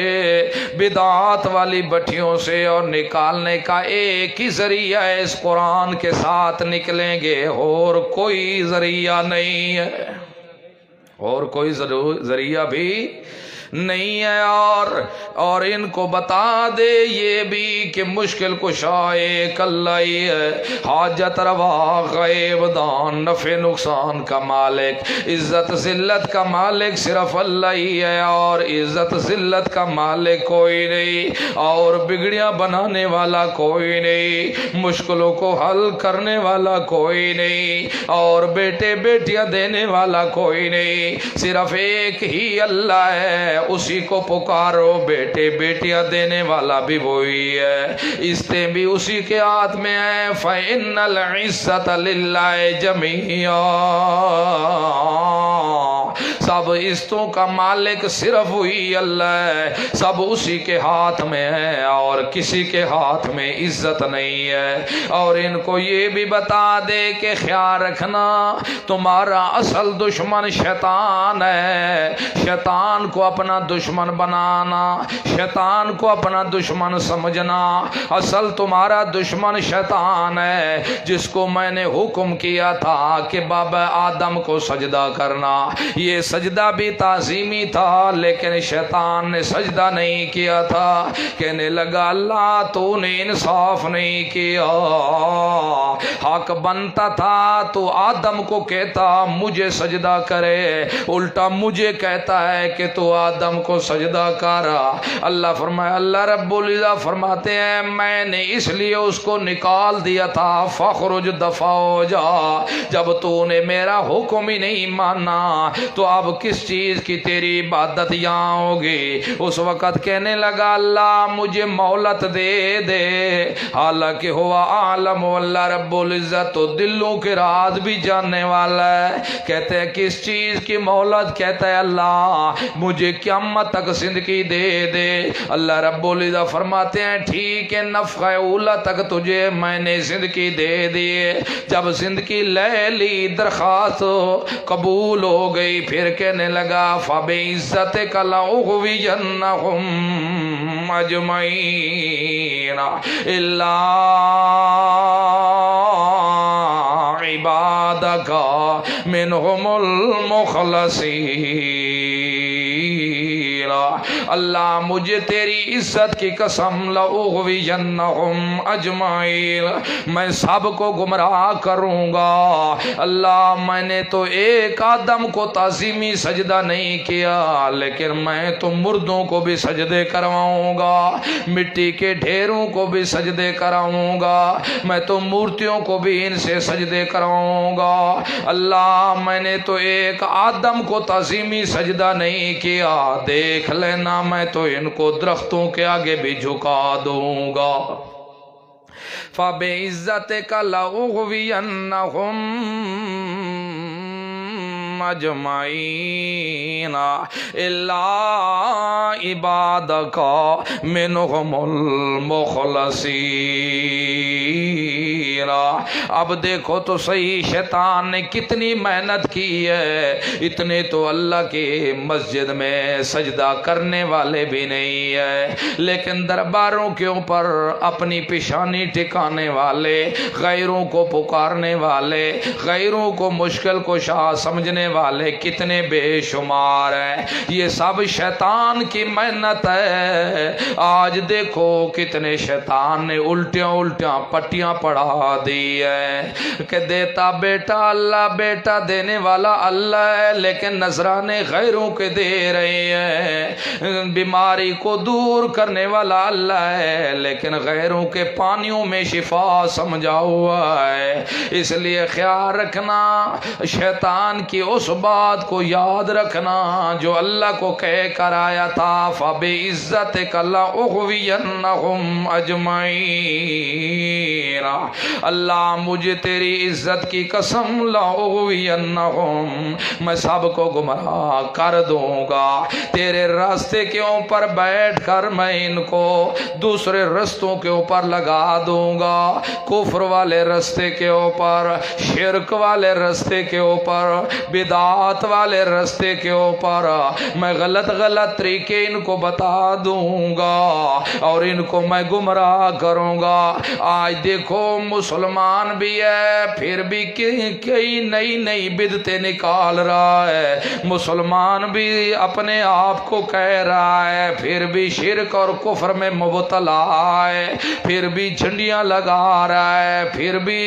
بدعات والی بٹھیوں سے، اور نکالنے کا ایک ہی ذریعہ ہے، اس قرآن کے ساتھ نکلیں گے، اور کوئی ذریعہ نہیں ہے، اور کوئی ذریعہ بھی نہیں ہے۔ اور ان کو بتا دے یہ بھی کہ مشکل کشا ایک اللہ ہی ہے، حاجت روا غیب دان نفع نقصان کا مالک، عزت ذلت کا مالک صرف اللہ ہی ہے، اور عزت ذلت کا مالک کوئی نہیں، اور بگڑیاں بنانے والا کوئی نہیں، مشکلوں کو حل کرنے والا کوئی نہیں، اور بیٹے بیٹیاں دینے والا کوئی نہیں، صرف ایک ہی اللہ ہے، اسی کو پکارو، بیٹے بیٹیاں دینے والا بھی وہی ہے، عزتیں بھی اسی کے ہاتھ میں ہیں، فَإِنَّ الْعِزَّةَ لِلَّهِ جَمِيعًا، سب عزتوں کا مالک صرف وہی اللہ ہے، سب اسی کے ہاتھ میں ہے، اور کسی کے ہاتھ میں عزت نہیں ہے۔ اور ان کو یہ بھی بتا دے کہ خیال رکھنا تمہارا اصل دشمن شیطان ہے، شیطان کو اپنا دشمن بنانا، شیطان کو اپنا دشمن سمجھنا، اصل تمہارا دشمن شیطان ہے، جس کو میں نے حکم کیا تھا کہ بابا آدم کو سجدہ کرنا، یہ سجدہ سجدہ بھی تعظیمی تھا لیکن شیطان نے سجدہ نہیں کیا تھا. کہنے لگا اللہ تو نے انصاف نہیں کیا، حق بنتا تھا تو آدم کو کہتا مجھے سجدہ کرے، الٹا مجھے کہتا ہے کہ تو آدم کو سجدہ کرا. اللہ فرمایا، اللہ رب العزت فرماتے ہیں میں نے اس لیے اس کو نکال دیا تھا، فخرج دفع ہو جا. جب تو نے میرا حکم ہی نہیں مانا تو اب کس چیز کی تیری عبادت یہاں ہوگی. اس وقت کہنے لگا اللہ مجھے مہلت دے دے، حالانکہ ہوا عالم، اللہ رب العزت تو دلوں کے راز بھی جاننے والا ہے. کہتے ہیں کس چیز کی مہلت؟ کہتا ہے اللہ مجھے قیامت تک زندگی دے دے. اللہ رب العزت فرماتے ہیں ٹھیک ہے، نفخہ اولا تک تجھے میں نے زندگی دے دیے. جب زندگی لے لی درخواست قبول ہو گئی، پھر کہنے لگا فَبِعِزَّتِكَ لَأُغْوِيَنَّهُمْ أَجْمَعِينَ إِلَّا عِبَادَكَ مِنْهُمُ الْمُخْلَصِينَ. اللہ مجھے تیری عزت کی قسم لَأُغْوِيَنَّهُمْ أَجْمَعِينَ، میں سب کو گمراہ کروں گا. اللہ میں نے تو ایک آدم کو تعظیمی سجدہ نہیں کیا، لیکن میں تو مردوں کو بھی سجدے کرواؤں گا، مٹی کے ڈھیروں کو بھی سجدے کراؤں گا، میں تو مورتیوں کو بھی ان سے سجدے کراؤں گا. اللہ میں نے تو ایک آدم کو تعظیمی سجدہ نہیں کیا، دیکھ لینا میں تو ان کو درختوں کے آگے بھی جھکا دوں گا. فَبِعِزَّتِكَ لَأُغْوِيَنَّهُمْ أَجْمَعِينَ إِلَّا عِبَادَكَ مِنْهُمُ الْمُخْلَصِينَ. اب دیکھو تو صحیح شیطان نے کتنی محنت کی ہے، اتنے تو اللہ کی مسجد میں سجدہ کرنے والے بھی نہیں ہے، لیکن درباروں کے اوپر اپنی پیشانی ٹکانے والے، غیروں کو پکارنے والے، غیروں کو مشکل کشا سمجھنے والے کتنے بے شمار ہیں. یہ سب شیطان کی محنت ہے. آج دیکھو کتنے شیطان نے الٹیاں الٹیاں پٹیاں پڑھا دی ہے کہ دیتا بیٹا اللہ، بیٹا دینے والا اللہ ہے، لیکن نذرانے غیروں کے دے رہے ہیں. بیماری کو دور کرنے والا اللہ ہے، لیکن غیروں کے پانیوں میں شفا سمجھا ہوا ہے. اس لیے خیال رکھنا، شیطان کی اس بات کو یاد رکھنا جو اللہ کو کہہ کر آیا تھا فَبِعِزَّتِكَ لَأُغْوِيَنَّهُمْ أَجْمَعِينَ. اللہ مجھے تیری عزت کی قسم لَأُغْوِيَنَّهُمْ، میں سب کو گمراہ کر دوں گا. تیرے راستے کے اوپر بیٹھ کر میں ان کو دوسرے رستوں کے اوپر لگا دوں گا، کفر والے رستے کے اوپر، شرک والے رستے کے اوپر، بدعات والے رستے کے اوپر میں غلط غلط طریقے ان کو بتا دوں گا اور ان کو میں گمراہ کروں گا. آج دیکھو مسلمان بھی ہے پھر بھی کئی نئی نئی بدعتیں نکال رہا ہے، مسلمان بھی اپنے آپ کو کہہ رہا ہے پھر بھی شرک اور کفر میں مبتلا ہے، پھر بھی جھنڈیاں لگا رہا ہے، پھر بھی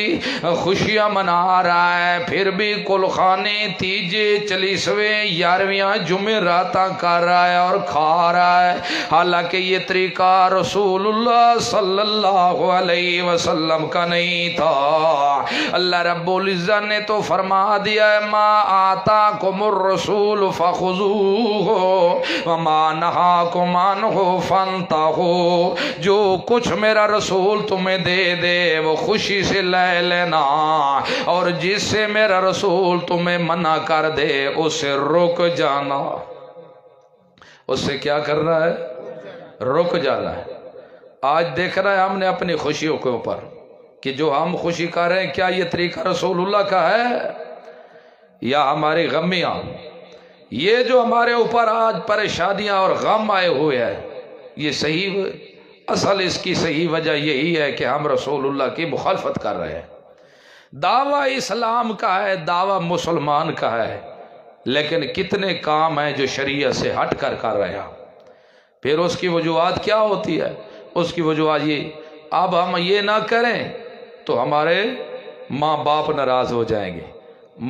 خوشیاں منا رہا ہے، پھر بھی کلخانے تیجے چلیسویں یارویاں جمعراتاں کر رہا ہے اور کھا رہا ہے، حالانکہ یہ طریقہ رسول اللہ صلی اللہ علیہ وسلم کا نہیں تھا. اللہ رب العزت نے تو فرما دیا ہے ما آتاکم الرسول فخذوہ وما نہاکم عنہ فانتہوا، جو کچھ میرا رسول تمہیں دے دے وہ خوشی سے لے لینا، اور جس سے میرا رسول تمہیں منع کر دے اس سے رک جانا. اس سے کیا کرنا ہے؟ رک جانا ہے. آج دیکھ رہا ہے ہم نے اپنی خوشیوں کے اوپر کہ جو ہم خوشی کر رہے ہیں کیا یہ طریقہ رسول اللہ کا ہے یا ہماری غمیاں؟ یہ جو ہمارے اوپر آج پریشانیاں اور غم آئے ہوئے ہیں، یہ صحیح اصل اس کی صحیح وجہ یہی ہے کہ ہم رسول اللہ کی مخالفت کر رہے ہیں. دعویٰ اسلام کا ہے، دعویٰ مسلمان کا ہے، لیکن کتنے کام ہیں جو شریعت سے ہٹ کر رہے ہیں. پھر اس کی وجوہات کیا ہوتی ہے؟ اس کی وجوہات یہ، اب ہم یہ نہ کریں تو ہمارے ماں باپ ناراض ہو جائیں گے،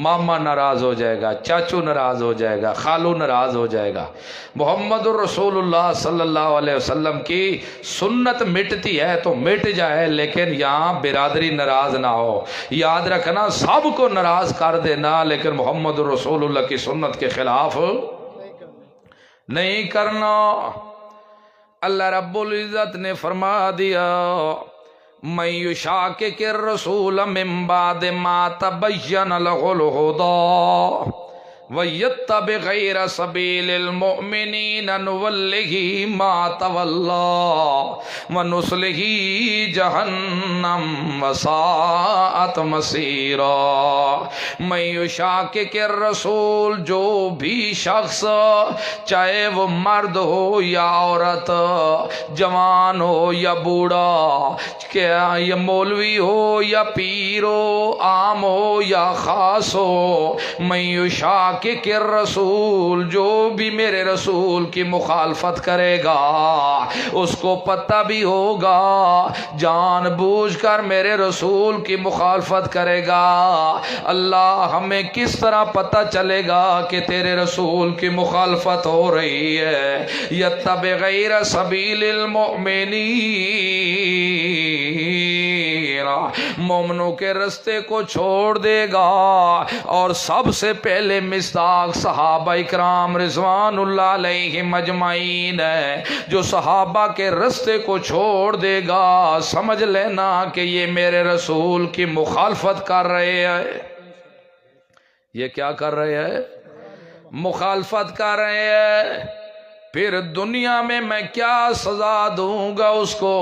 ماما ناراض ہو جائے گا، چاچو ناراض ہو جائے گا، خالو ناراض ہو جائے گا. محمد الرسول اللہ صلی اللہ علیہ وسلم کی سنت مٹتی ہے تو مٹ جائے، لیکن یہاں برادری ناراض نہ ہو. یاد رکھنا سب کو ناراض کر دینا، لیکن محمد الرسول اللہ کی سنت کے خلاف نہیں کرنا. اللہ رب العزت نے فرما دیا من یشاقق الرسول من بعد ما تبین له الہدی ویتبع غیر سبیل المؤمنین نولہ ما تولی ونصلہ جہنم وساءت مصیرا. من یشاقق الرسول، جو بھی شخص چاہے وہ مرد ہو یا عورت، جوان ہو یا بوڑھا، کیا یہ مولوی ہو یا پیر ہو، عام ہو یا خاص ہو، من یشاقق کہ الرسول، جو بھی میرے رسول کی مخالفت کرے گا اس کو پتہ بھی ہوگا، جان بوجھ کر میرے رسول کی مخالفت کرے گا. اللہ ہمیں کس طرح پتہ چلے گا کہ تیرے رسول کی مخالفت ہو رہی ہے؟ یتبع غیر سبیل المؤمنین، مومنوں کے رستے کو چھوڑ دے گا. اور سب سے پہلے مصداق صحابہ اکرام رضوان اللہ علیہم اجمعین ہے. جو صحابہ کے رستے کو چھوڑ دے گا سمجھ لینا کہ یہ میرے رسول کی مخالفت کر رہے ہیں. یہ کیا کر رہے ہیں؟ مخالفت کر رہے ہیں. پھر دنیا میں کیا سزا دوں گا اس کو؟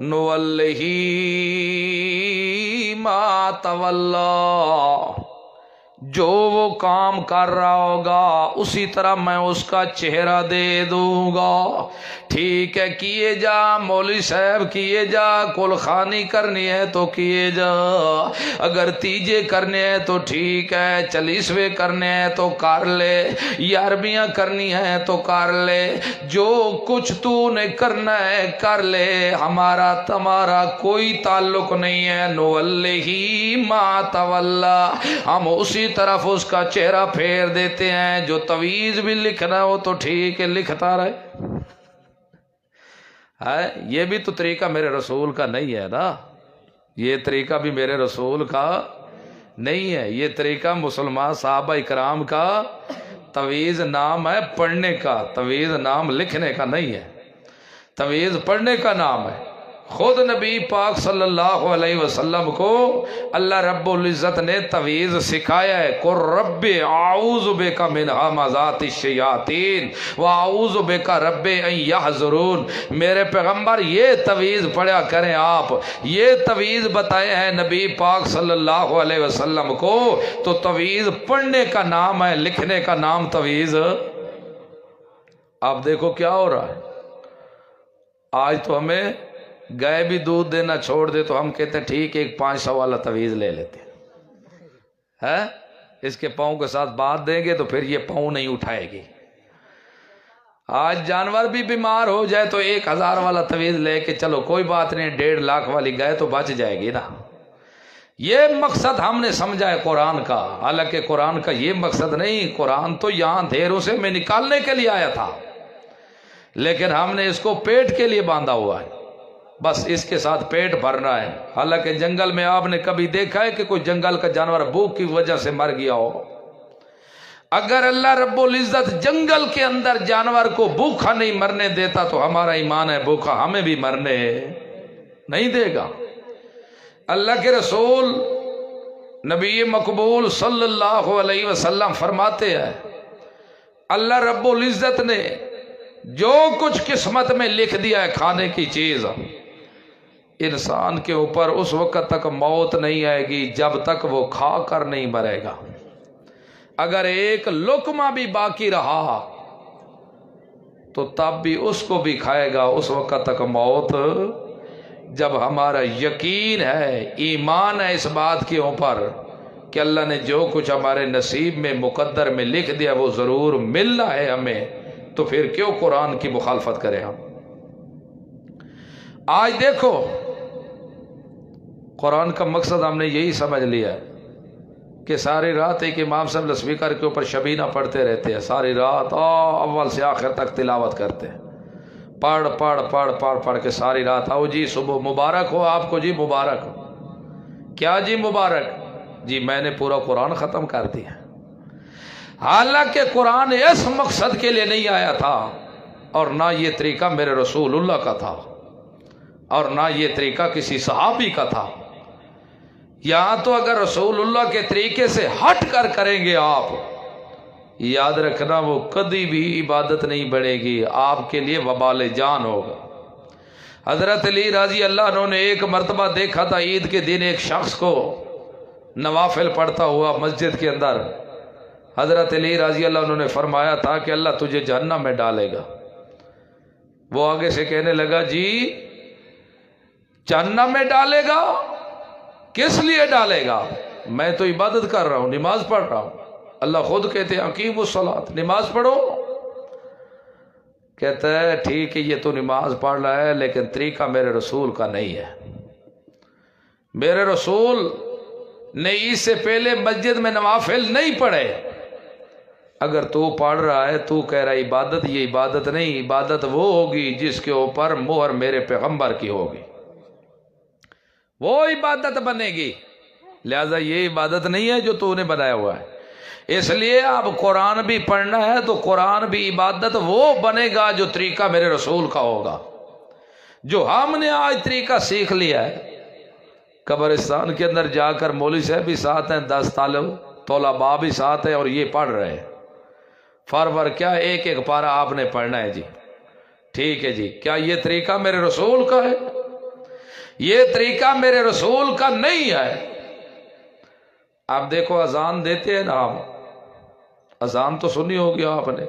نولہ ما تولی، جو وہ کام کر رہا ہوگا اسی طرح میں اس کا چہرہ دے دوں گا. ٹھیک ہے کیے جا مولوی صاحب، کیے جا، کل خانی کرنی ہے تو کیے جا، اگر تیجے کرنے ہیں تو ٹھیک ہے، چالیسویں کرنے ہیں تو کر لے، یارویاں کرنی ہے تو کر لے، جو کچھ تو نے کرنا ہے کر لے، ہمارا تمہارا کوئی تعلق نہیں ہے. نولہ ما تولی، ہم اسی طرف اس کا چہرہ پھیر دیتے ہیں. جو تویز بھی لکھنا ہو تو ٹھیک ہے لکھتا رہے. یہ بھی تو طریقہ میرے رسول کا نہیں ہے نا، یہ طریقہ بھی میرے رسول کا نہیں ہے. یہ طریقہ مسلمان صحابہ اکرام کا تویز نام ہے پڑھنے کا، تویز نام لکھنے کا نہیں ہے، تویز پڑھنے کا نام ہے. خود نبی پاک صلی اللہ علیہ وسلم کو اللہ رب العزت نے تویز سکھایا ہے. قل رب اعوذ بک من همزات الشیاطین واعوذ بک رب ان یحضرون. میرے پیغمبر یہ تویز پڑھا کریں. آپ یہ تویز بتائے ہیں نبی پاک صلی اللہ علیہ وسلم کو، تو تویز پڑھنے کا نام ہے، لکھنے کا نام تویز. آپ دیکھو کیا ہو رہا ہے آج. تو ہمیں گائے بھی دودھ دینا چھوڑ دے تو ہم کہتے ہیں ٹھیک ہے ایک 500 والا تویز لے لیتے ہیں، اس کے پاؤں کے ساتھ بات دیں گے تو پھر یہ پاؤں نہیں اٹھائے گی. آج جانور بھی بیمار ہو جائے تو 1000 والا تویز لے کے چلو کوئی بات نہیں، 1.5 لاکھ والی گائے تو بچ جائے گی نا. یہ مقصد ہم نے سمجھا ہے قرآن کا، حالانکہ قرآن کا یہ مقصد نہیں. قرآن تو یہاں دھیروں سے میں نکالنے کے لیے آیا تھا، لیکن ہم نے اس کو پیٹ کے لیے باندھا ہوا ہے، بس اس کے ساتھ پیٹ بھرنا ہے. حالانکہ جنگل میں آپ نے کبھی دیکھا ہے کہ کوئی جنگل کا جانور بھوک کی وجہ سے مر گیا ہو؟ اگر اللہ رب العزت جنگل کے اندر جانور کو بھوکا نہیں مرنے دیتا تو ہمارا ایمان ہے بھوکا ہمیں بھی مرنے نہیں دے گا. اللہ کے رسول نبی مقبول صلی اللہ علیہ وسلم فرماتے ہیں اللہ رب العزت نے جو کچھ قسمت میں لکھ دیا ہے کھانے کی چیز، انسان کے اوپر اس وقت تک موت نہیں آئے گی جب تک وہ کھا کر نہیں مرے گا. اگر ایک لقمہ بھی باقی رہا تو تب بھی اس کو بھی کھائے گا اس وقت تک موت. جب ہمارا یقین ہے، ایمان ہے اس بات کے اوپر کہ اللہ نے جو کچھ ہمارے نصیب میں مقدر میں لکھ دیا وہ ضرور ملنا ہے ہمیں، تو پھر کیوں قرآن کی مخالفت کریں ہم؟ آج دیکھو قرآن کا مقصد ہم نے یہی سمجھ لیا ہے کہ ساری رات ایک امام صاحب اسپیکر کے اوپر شبینہ پڑھتے رہتے ہیں، ساری رات اول سے آخر تک تلاوت کرتے ہیں، پڑھ پڑھ پڑھ پڑھ پڑھ کے ساری رات، آؤ جی صبح مبارک ہو آپ کو، جی مبارک ہو، کیا جی مبارک، جی میں نے پورا قرآن ختم کر دیا۔ حالانکہ قرآن اس مقصد کے لیے نہیں آیا تھا، اور نہ یہ طریقہ میرے رسول اللہ کا تھا، اور نہ یہ طریقہ کسی صحابی کا تھا۔ یہاں تو اگر رسول اللہ کے طریقے سے ہٹ کر کریں گے آپ، یاد رکھنا وہ کبھی بھی عبادت نہیں بڑھے گی، آپ کے لیے وبال جان ہوگا۔ حضرت علی رضی اللہ عنہ نے ایک مرتبہ دیکھا تھا عید کے دن ایک شخص کو نوافل پڑھتا ہوا مسجد کے اندر۔ حضرت علی رضی اللہ عنہ نے فرمایا تھا کہ اللہ تجھے جہنم میں ڈالے گا۔ وہ آگے سے کہنے لگا جی جہنم میں ڈالے گا، کس لیے ڈالے گا؟ میں تو عبادت کر رہا ہوں، نماز پڑھ رہا ہوں، اللہ خود کہتے ہیں اقیموا الصلاۃ، نماز پڑھو۔ کہتا ہے ٹھیک ہے یہ تو نماز پڑھ رہا ہے لیکن طریقہ میرے رسول کا نہیں ہے، میرے رسول نے اس سے پہلے مسجد میں نوافل نہیں پڑھے۔ اگر تو پڑھ رہا ہے، تو کہہ رہا ہے عبادت، یہ عبادت نہیں، عبادت وہ ہوگی جس کے اوپر مہر میرے پیغمبر کی ہوگی، وہ عبادت بنے گی، لہذا یہ عبادت نہیں ہے جو تو نے بنایا ہوا ہے۔ اس لیے اب قرآن بھی پڑھنا ہے تو قرآن بھی عبادت وہ بنے گا جو طریقہ میرے رسول کا ہوگا۔ جو ہم نے آج طریقہ سیکھ لیا ہے، قبرستان کے اندر جا کر مولوی صاحب بھی ساتھ ہیں، 10 طلباء بھی ساتھ ہیں اور یہ پڑھ رہے ہیں، فار کیا ایک ایک پارہ آپ نے پڑھنا ہے جی، ٹھیک ہے جی، کیا یہ طریقہ میرے رسول کا ہے؟ یہ طریقہ میرے رسول کا نہیں ہے۔ آپ دیکھو اذان دیتے ہیں نا، ہم اذان تو سنی ہوگی آپ نے،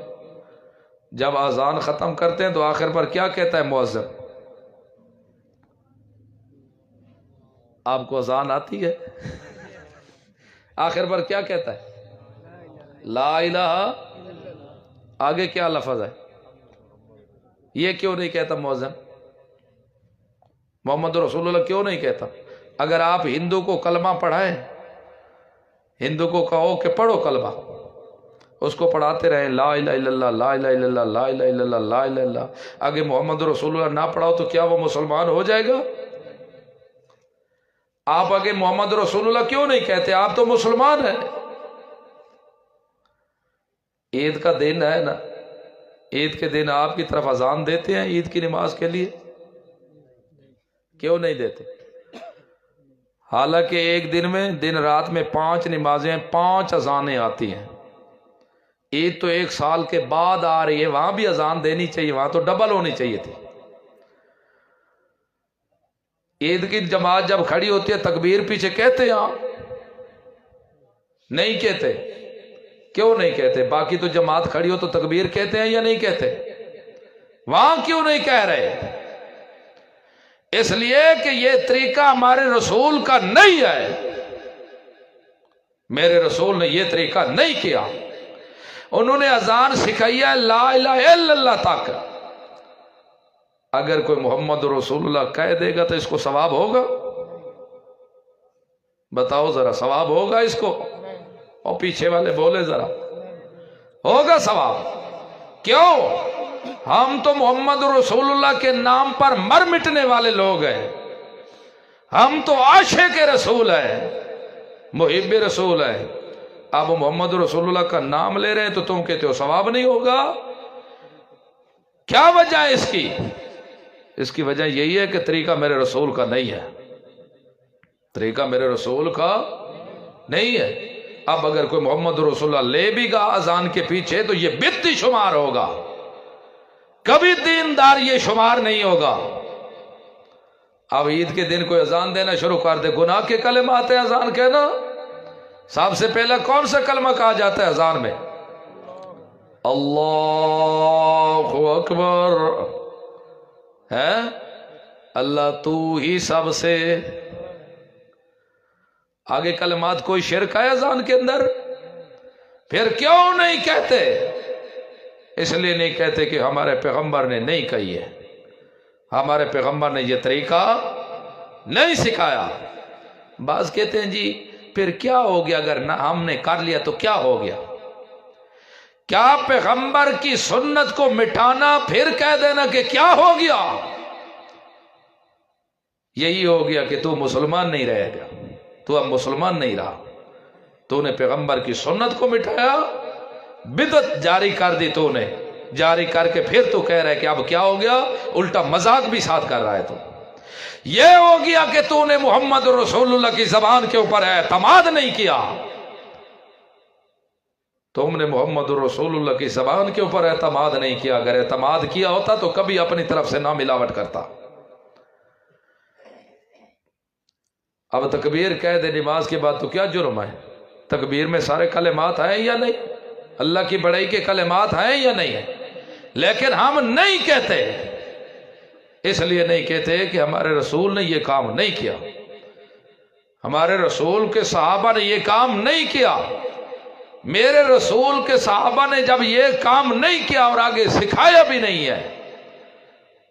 جب اذان ختم کرتے ہیں تو آخر پر کیا کہتا ہے مؤذن؟ آپ کو اذان آتی ہے؟ آخر پر کیا کہتا ہے؟ لا الہ، آگے کیا لفظ ہے؟ یہ کیوں نہیں کہتا مؤذن؟ محمد رسول اللہ کیوں نہیں کہتا؟ اگر آپ ہندو کو کلمہ پڑھائیں، ہندو کو کہو کہ پڑھو کلمہ، اس کو پڑھاتے رہیں لا الہ الا اللہ، لا الہ الا اللہ، لا الہ الا اللہ، لا الہ الا اللہ، اگر محمد رسول اللہ نہ پڑھاؤ تو کیا وہ مسلمان ہو جائے گا؟ آپ اگر محمد رسول اللہ کیوں نہیں کہتے؟ آپ تو مسلمان ہیں۔ عید کا دن ہے نا، عید کے دن آپ کی طرف اذان دیتے ہیں عید کی نماز کے لیے؟ کیوں نہیں دیتے؟ حالانکہ ایک دن میں دن رات میں 5 نمازیں، 5 اذانیں آتی ہیں۔ عید تو 1 سال کے بعد آ رہی ہے، وہاں بھی اذان دینی چاہیے، وہاں تو ڈبل ہونی چاہیے تھی۔ عید کی جماعت جب کھڑی ہوتی ہے تکبیر پیچھے کہتے ہیں آپ؟ نہیں کہتے۔ کیوں نہیں کہتے؟ باقی تو جماعت کھڑی ہو تو تکبیر کہتے ہیں یا نہیں کہتے؟ وہاں کیوں نہیں کہہ رہے؟ اس لیے کہ یہ طریقہ ہمارے رسول کا نہیں ہے، میرے رسول نے یہ طریقہ نہیں کیا۔ انہوں نے اذان سکھائی ہے لا الہ الا اللہ تک۔ اگر کوئی محمد رسول اللہ کہہ دے گا تو اس کو ثواب ہوگا؟ بتاؤ ذرا، ثواب ہوگا اس کو؟ اور پیچھے والے بولے ذرا، ہوگا ثواب؟ کیوں؟ ہم تو محمد رسول اللہ کے نام پر مر مٹنے والے لوگ ہیں، ہم تو عاشق رسول ہیں، محب رسول ہیں۔ اب محمد رسول اللہ کا نام لے رہے ہیں تو تم کہتے ہو ثواب نہیں ہوگا؟ کیا وجہ ہے اس کی؟ اس کی وجہ یہی ہے کہ طریقہ میرے رسول کا نہیں ہے، طریقہ میرے رسول کا نہیں ہے۔ اب اگر کوئی محمد رسول اللہ لے بھی گا اذان کے پیچھے تو یہ بدعتی شمار ہوگا، کبھی دیندار یہ شمار نہیں ہوگا۔ اب عید کے دن کوئی اذان دینا شروع کر دے، گناہ کے کلمات ہیں اذان کہنا۔ سب سے پہلے کون سا کلمہ کہا جاتا ہے اذان میں؟ اللہ اکبر ہے، اللہ تو ہی سب سے، آگے کلمات کوئی شرک ہے اذان کے اندر؟ پھر کیوں نہیں کہتے؟ اس لیے نہیں کہتے کہ ہمارے پیغمبر نے نہیں کہی ہے، ہمارے پیغمبر نے یہ طریقہ نہیں سکھایا۔ بعض کہتے ہیں جی پھر کیا ہو گیا اگر نہ ہم نے کر لیا تو کیا ہو گیا؟ کیا پیغمبر کی سنت کو مٹانا پھر کہہ دینا کہ کیا ہو گیا؟ یہی ہو گیا کہ تو مسلمان نہیں رہے گا، تو اب مسلمان نہیں رہا، تو نے پیغمبر کی سنت کو مٹایا، بدعت جاری کر دی، تو نے جاری کر کے پھر تو کہہ رہا ہے کہ اب کیا ہو گیا؟ الٹا مذاق بھی ساتھ کر رہا ہے۔ تو یہ ہو گیا کہ تو نے محمد رسول اللہ کی زبان کے اوپر اعتماد نہیں کیا۔ تم نے محمد رسول اللہ کی زبان کے اوپر اعتماد نہیں کیا، اگر اعتماد کیا ہوتا تو کبھی اپنی طرف سے نہ ملاوٹ کرتا۔ اب تکبیر کہہ دے نماز کے بعد تو کیا جرم ہے؟ تکبیر میں سارے کلمات ہیں یا نہیں؟ اللہ کی بڑائی کے کلمات ہیں یا نہیں ہیں؟ لیکن ہم نہیں کہتے، اس لیے نہیں کہتے کہ ہمارے رسول نے یہ کام نہیں کیا، ہمارے رسول کے صحابہ نے یہ کام نہیں کیا، میرے رسول کے صحابہ نے جب یہ کام نہیں کیا اور آگے سکھایا بھی نہیں ہے،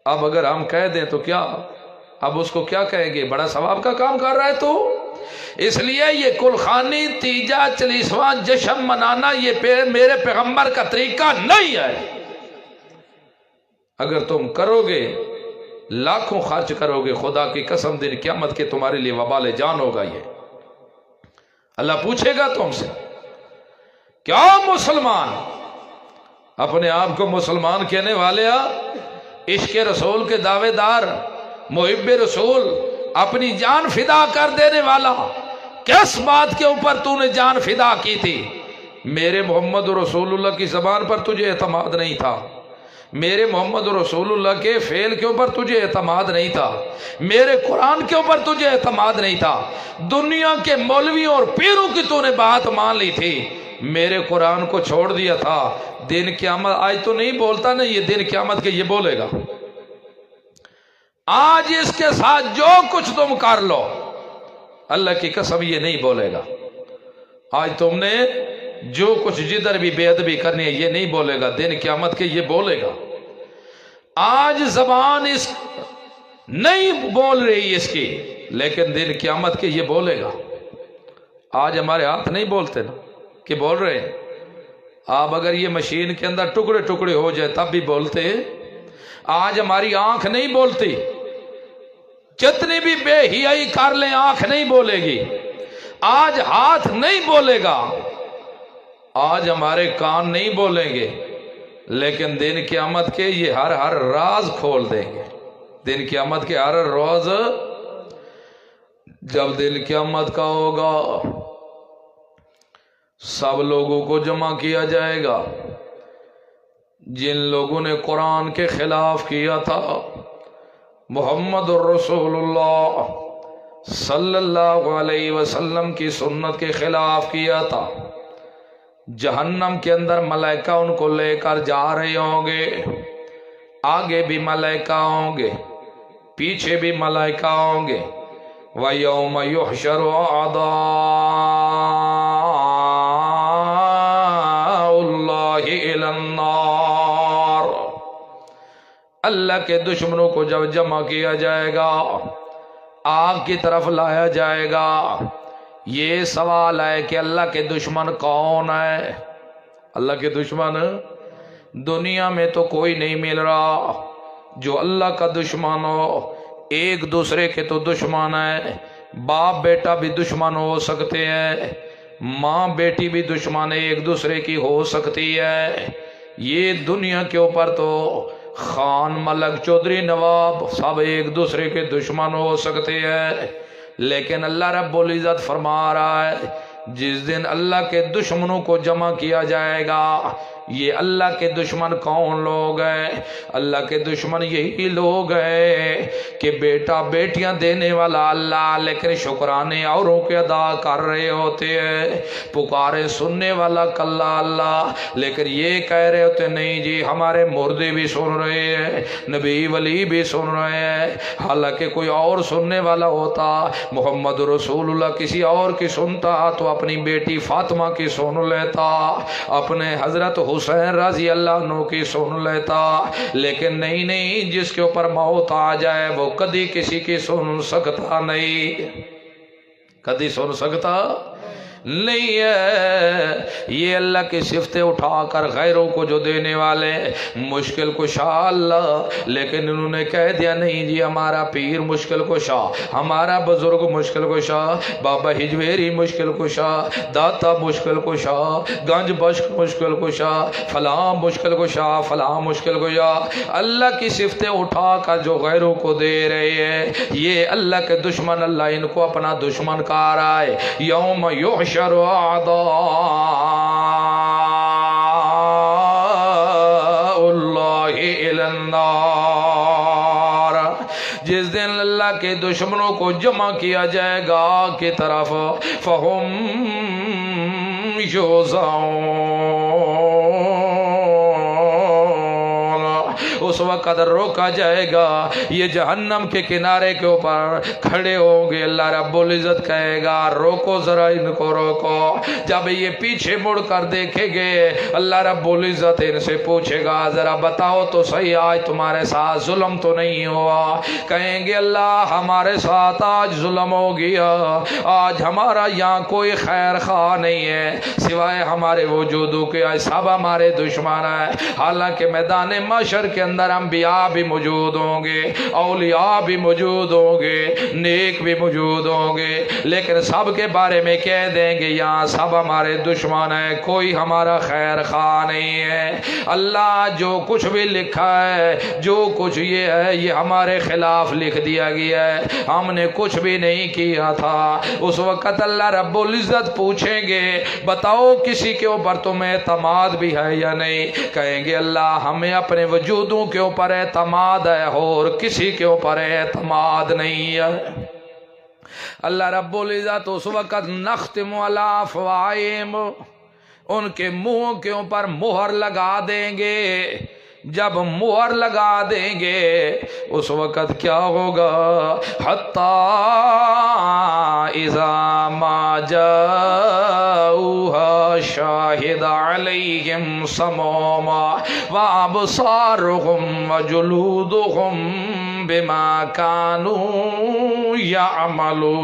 اب اگر ہم کہہ دیں تو کیا؟ اب اس کو کیا کہیں گے؟ بڑا ثواب کا کام کر رہا ہے تو۔ اس لیے یہ کلخانی، تیجا، 40واں جشن منانا یہ میرے پیغمبر کا طریقہ نہیں ہے۔ اگر تم کرو گے، لاکھوں خرچ کرو گے، خدا کی قسم دن قیامت کے تمہارے لیے وبال جان ہوگا۔ یہ اللہ پوچھے گا تم سے، کیا مسلمان اپنے آپ کو مسلمان کہنے والے عشق رسول کے دعوے دار، محب رسول، اپنی جان فدا کر دینے والا، کس بات کے اوپر تو نے جان فدا کی تھی؟ میرے محمد رسول اللہ کی زبان پر تجھے اعتماد نہیں تھا، میرے محمد رسول اللہ کے فعل کے اوپر تجھے اعتماد نہیں تھا، میرے قرآن کے اوپر تجھے اعتماد نہیں تھا، دنیا کے مولویوں اور پیروں کی تو نے بات مان لی تھی، میرے قرآن کو چھوڑ دیا تھا۔ دن قیامت آج تو نہیں بولتا نا، یہ دن قیامت کے یہ بولے گا۔ آج اس کے ساتھ جو کچھ تم کر لو، اللہ کی قسم یہ نہیں بولے گا۔ آج تم نے جو کچھ جدھر بھی بے ادبی کرنی ہے یہ نہیں بولے گا، دن قیامت کے یہ بولے گا۔ آج زبان اس نہیں بول رہی اس کی، لیکن دن قیامت کے یہ بولے گا۔ آج ہمارے ہاتھ نہیں بولتے نا کہ بول رہے ہیں، آپ اگر یہ مشین کے اندر ٹکڑے ٹکڑے ہو جائے تب بھی بولتے ہیں۔ آج ہماری آنکھ نہیں بولتی، جتنی بھی بے حیائی کر لیں آنکھ نہیں بولے گی، آج ہاتھ نہیں بولے گا، آج ہمارے کان نہیں بولیں گے، لیکن دن قیامت کے یہ ہر راز کھول دیں گے۔ دن قیامت کے ہر روز جب دن قیامت کا ہوگا، سب لوگوں کو جمع کیا جائے گا، جن لوگوں نے قرآن کے خلاف کیا تھا، محمد الرسول اللہ صلی اللہ علیہ وسلم کی سنت کے خلاف کیا تھا، جہنم کے اندر ملائکہ ان کو لے کر جا رہے ہوں گے، آگے بھی ملائکہ ہوں گے، پیچھے بھی ملائکہ ہوں گے۔ وَيَوْمَ يُحْشَرُ أَعْدَاءُ اللَّهِ إِلَى النَّارِ، اللہ کے دشمنوں کو جب جمع کیا جائے گا، آگ کی طرف لایا جائے گا۔ یہ سوال ہے کہ اللہ کے دشمن کون ہے؟ اللہ کے دشمن دنیا میں تو کوئی نہیں مل رہا جو اللہ کا دشمن ہو۔ ایک دوسرے کے تو دشمن ہے، باپ بیٹا بھی دشمن ہو سکتے ہیں، ماں بیٹی بھی دشمن ایک دوسرے کی ہو سکتی ہے۔ یہ دنیا کے اوپر تو خان ملک چودھری نواب سب ایک دوسرے کے دشمن ہو سکتے ہیں، لیکن اللہ رب العزت فرما رہا ہے جس دن اللہ کے دشمنوں کو جمع کیا جائے گا، یہ اللہ کے دشمن کون لوگ ہیں؟ اللہ کے دشمن یہی لوگ ہیں کہ بیٹا بیٹیاں دینے والا اللہ، لیکن شکرانے اوروں کے ادا کر رہے ہوتے ہیں، پکارے سننے والا کلا اللہ، لیکن یہ کہہ رہے ہوتے نہیں جی ہمارے مردے بھی سن رہے ہیں، نبی ولی بھی سن رہے ہیں۔ حالانکہ کوئی اور سننے والا ہوتا، محمد رسول اللہ کسی اور کی سنتا تو اپنی بیٹی فاطمہ کی سن لیتا، اپنے حضرت حسین رضی اللہ عنہ کی سن لیتا، لیکن نہیں، جس کے اوپر موت آ جائے وہ کدی کسی کی سن سکتا نہیں، کدی سن سکتا نہیں ہے۔ یہ اللہ کی صفتیں اٹھا کر غیروں کو جو دینے والے مشکل کشا اللہ، لیکن انہوں نے کہہ دیا نہیں جی ہمارا پیر مشکل کشا، ہمارا بزرگ مشکل کشا، بابا ہجویری مشکل کشا، داتا مشکل کشا، گنج بخش مشکل کشا، فلاں مشکل کشا، فلاں مشکل کشا۔ اللہ کی صفتیں اٹھا کر جو غیروں کو دے رہے ہیں، یہ اللہ کے دشمن اللہ ان کو اپنا دشمن کہا رہا ہے۔ یوم یحشر اعداء اللہ الی النار، جس دن اللہ کے دشمنوں کو جمع کیا جائے گا کی طرف، فہم یوزعون، اس وقت روکا جائے گا، یہ جہنم کے کنارے کے اوپر کھڑے ہوں گے، اللہ رب العزت کہے گا روکو ذرا ان کو روکو۔ جب یہ پیچھے مڑ کر دیکھیں گے اللہ رب العزت ان سے پوچھے گا ذرا بتاؤ تو صحیح آج تمہارے ساتھ ظلم تو نہیں ہوا؟ کہیں گے اللہ ہمارے ساتھ آج ظلم ہو گیا، آج ہمارا یہاں کوئی خیر خواہ نہیں ہے سوائے ہمارے وجودوں کے، آج سب ہمارے دشمن ہیں۔ حالانکہ میدان محشر کے اندر انبیاء بھی موجود ہوں گے، اولیاء بھی موجود ہوں گے، نیک بھی موجود ہوں گے، لیکن سب کے بارے میں کہہ دیں گے یہاں سب ہمارے دشمن ہیں، کوئی ہمارا خیر خواہ نہیں ہے۔ اللہ جو کچھ بھی لکھا ہے، جو کچھ یہ ہے، یہ ہمارے خلاف لکھ دیا گیا ہے، ہم نے کچھ بھی نہیں کیا تھا۔ اس وقت اللہ رب العزت پوچھیں گے بتاؤ کسی کے اوپر تمہیں اعتماد بھی ہے یا نہیں؟ کہیں گے اللہ ہمیں اپنے وجودوں کے اوپر اعتماد ہے اور کسی کے اوپر اعتماد نہیں ہے۔ اللہ رب العزت اس وقت نختم علی افواہہم، ان کے منہ کے اوپر مہر لگا دیں گے۔ جب مہر لگا دیں گے اس وقت کیا ہوگا؟ حتی اذا ما جاؤہا شاہد علیہم سمعہم وابصارہم وجلودہم بما کانوا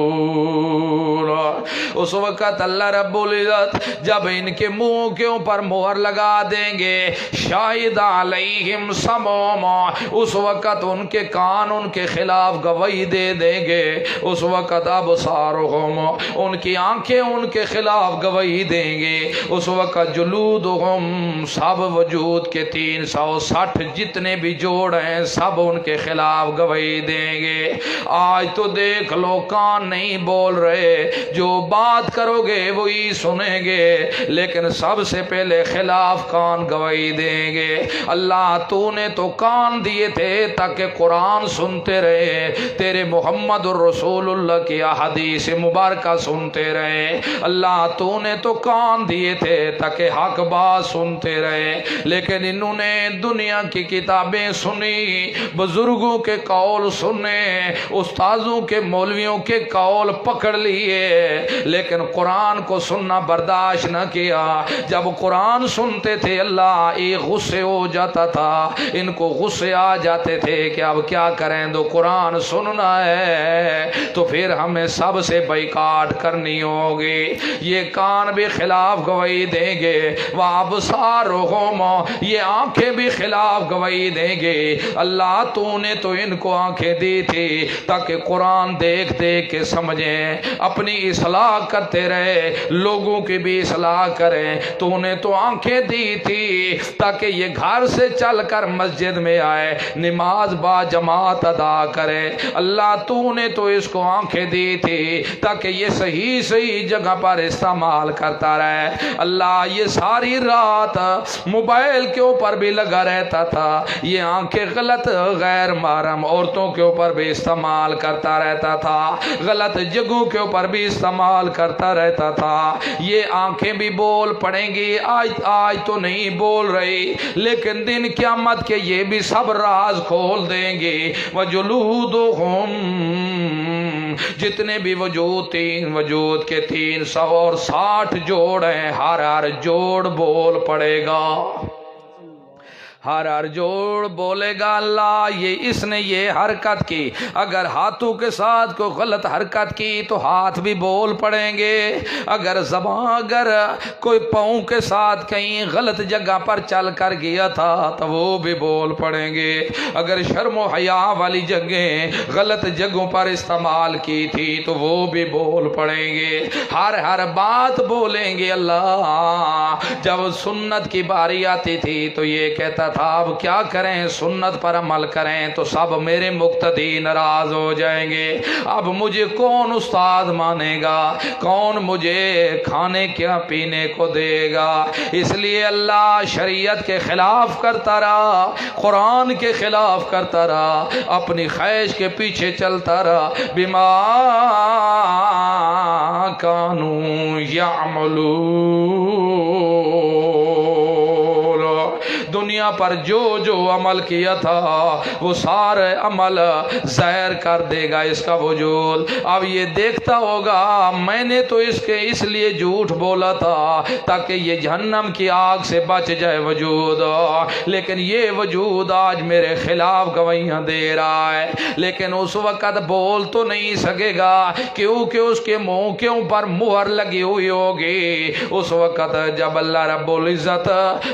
یعملون۔ اس وقت اللہ رب العزت جب ان کے منہ کے اوپر مہر لگا دیں گے، شاہد علیہم سمعہم، اس وقت ان کے کان ان کے خلاف گواہی دے دیں گے، اس وقت ابصارہم، ان کی آنکھیں ان کے خلاف گواہی دیں گے، اس وقت جلودہم، سب وجود کے 360 جتنے بھی جوڑ ہیں سب ان کے خلاف گواہی دیں گے۔ آج تو دیکھ لو کان نہیں بول رہے، جو بات کرو گے وہی سنیں گے، لیکن سب سے پہلے خلاف کان گواہی دیں گے۔ اللہ تو نے تو کان دیے تھے تاکہ قرآن سنتے رہے، تیرے محمد الرسول اللہ کی احادیث مبارکہ سنتے رہے۔ اللہ تو نے تو کان دیے تھے تاکہ حق بات سنتے رہے، لیکن انہوں نے دنیا کی کتابیں سنی، بزرگوں کے قول سنے، استاذوں کے مولویوں کے قول پکڑ لیے، لیکن قرآن کو سننا برداشت نہ کیا۔ جب قرآن سنتے تھے اللہ ایک غصے ہو جاتا تھا، ان کو غصے آ جاتے تھے کہ اب کیا کریں، تو قرآن سننا ہے تو پھر ہمیں سب سے بائیکاٹ کرنی ہوگی۔ یہ کان بھی خلاف گواہی دیں گے، وابصارہم، یہ آنکھیں بھی خلاف گواہی دیں گے۔ اللہ تو نے تو ان ان کو آنکھیں دی تھی تاکہ قرآن دیکھ دیکھ کے سمجھیں، اپنی اصلاح کرتے رہے، لوگوں کی بھی اصلاح کریں۔ تو انہیں تو آنکھیں دی تھی تاکہ یہ گھر سے چل کر مسجد میں آئے، نماز با جماعت ادا کرے۔ اللہ تو نے تو اس کو آنکھیں دی تھی تاکہ یہ صحیح صحیح جگہ پر استعمال کرتا رہے۔ اللہ یہ ساری رات موبائل کے اوپر بھی لگا رہتا تھا، یہ آنکھیں غلط غیر محرم عورتوں کے اوپر بھی استعمال کرتا رہتا تھا، غلط جگہوں کے اوپر بھی استعمال کرتا رہتا تھا۔ یہ آنکھیں بھی بول پڑیں گی، آج تو نہیں بول رہی، لیکن دن قیامت کے یہ بھی سب راز کھول دیں گے۔ وجلودہم، جتنے بھی وجود کے 360 جوڑ ہیں، ہر جوڑ بول پڑے گا، ہر جوڑ بولے گا اللہ یہ اس نے یہ حرکت کی۔ اگر ہاتھوں کے ساتھ کوئی غلط حرکت کی تو ہاتھ بھی بول پڑیں گے، اگر کوئی پاؤں کے ساتھ کہیں غلط جگہ پر چل کر گیا تھا تو وہ بھی بول پڑیں گے، اگر شرم و حیا والی جگہیں غلط جگہوں پر استعمال کی تھی تو وہ بھی بول پڑیں گے، ہر بات بولیں گے۔ اللہ جب سنت کی باری آتی تھی تو یہ کہتا تھا اب کیا کریں، سنت پر عمل کریں تو سب میرے مقتدی ناراض ہو جائیں گے، اب مجھے کون استاد مانے گا، کون مجھے کھانے کیا پینے کو دے گا۔ اس لیے اللہ شریعت کے خلاف کرتا رہا، قرآن کے خلاف کرتا رہا، اپنی خواہش کے پیچھے چلتا رہا۔ بما کانوا یعملون، دنیا پر جو عمل کیا تھا وہ سارے عمل ظاہر کر دے گا اس کا وجود۔ اب یہ دیکھتا ہوگا میں نے تو اس لیے جھوٹ بولا تھا تاکہ یہ جہنم کی آگ سے بچ جائے وجود، لیکن یہ وجود آج میرے خلاف گواہیاں دے رہا ہے، لیکن اس وقت بول تو نہیں سکے گا کیونکہ اس کے منہ کے اوپر مہر لگی ہوئی ہوگی۔ اس وقت جب اللہ رب العزت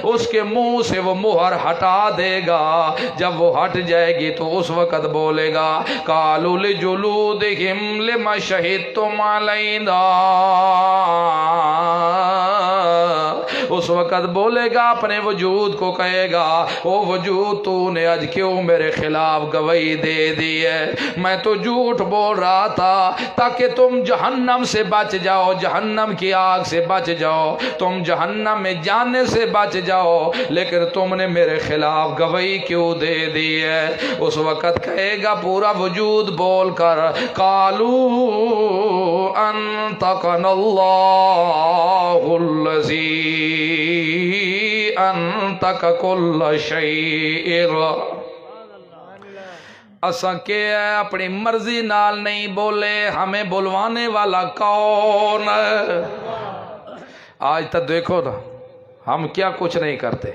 اس کے منہ سے وہ مہر ہٹا دے گا، جب وہ ہٹ جائے گی تو اس وقت بولے گا قالوا لجلودہم لما شہدتم علینا، اس وقت بولے گا اپنے وجود کو کہے گا او وجود تو نے آج کیوں میرے خلاف گواہی دے دی ہے، میں تو جھوٹ بول رہا تھا تاکہ تم جہنم سے بچ جاؤ، جہنم کی آگ سے بچ جاؤ، تم جہنم میں جانے سے بچ جاؤ، لیکن تم نے میرے خلاف گواہی کیوں دے دی ہے۔ اس وقت کہے گا پورا وجود بول کر قالوا انطقنا اللہ الذی انطق کل شیء، اساں کہ اپنی مرضی نال نہیں بولے، ہمیں بلوانے والا کون ہے؟ آج تک دیکھو نا ہم کیا کچھ نہیں کرتے،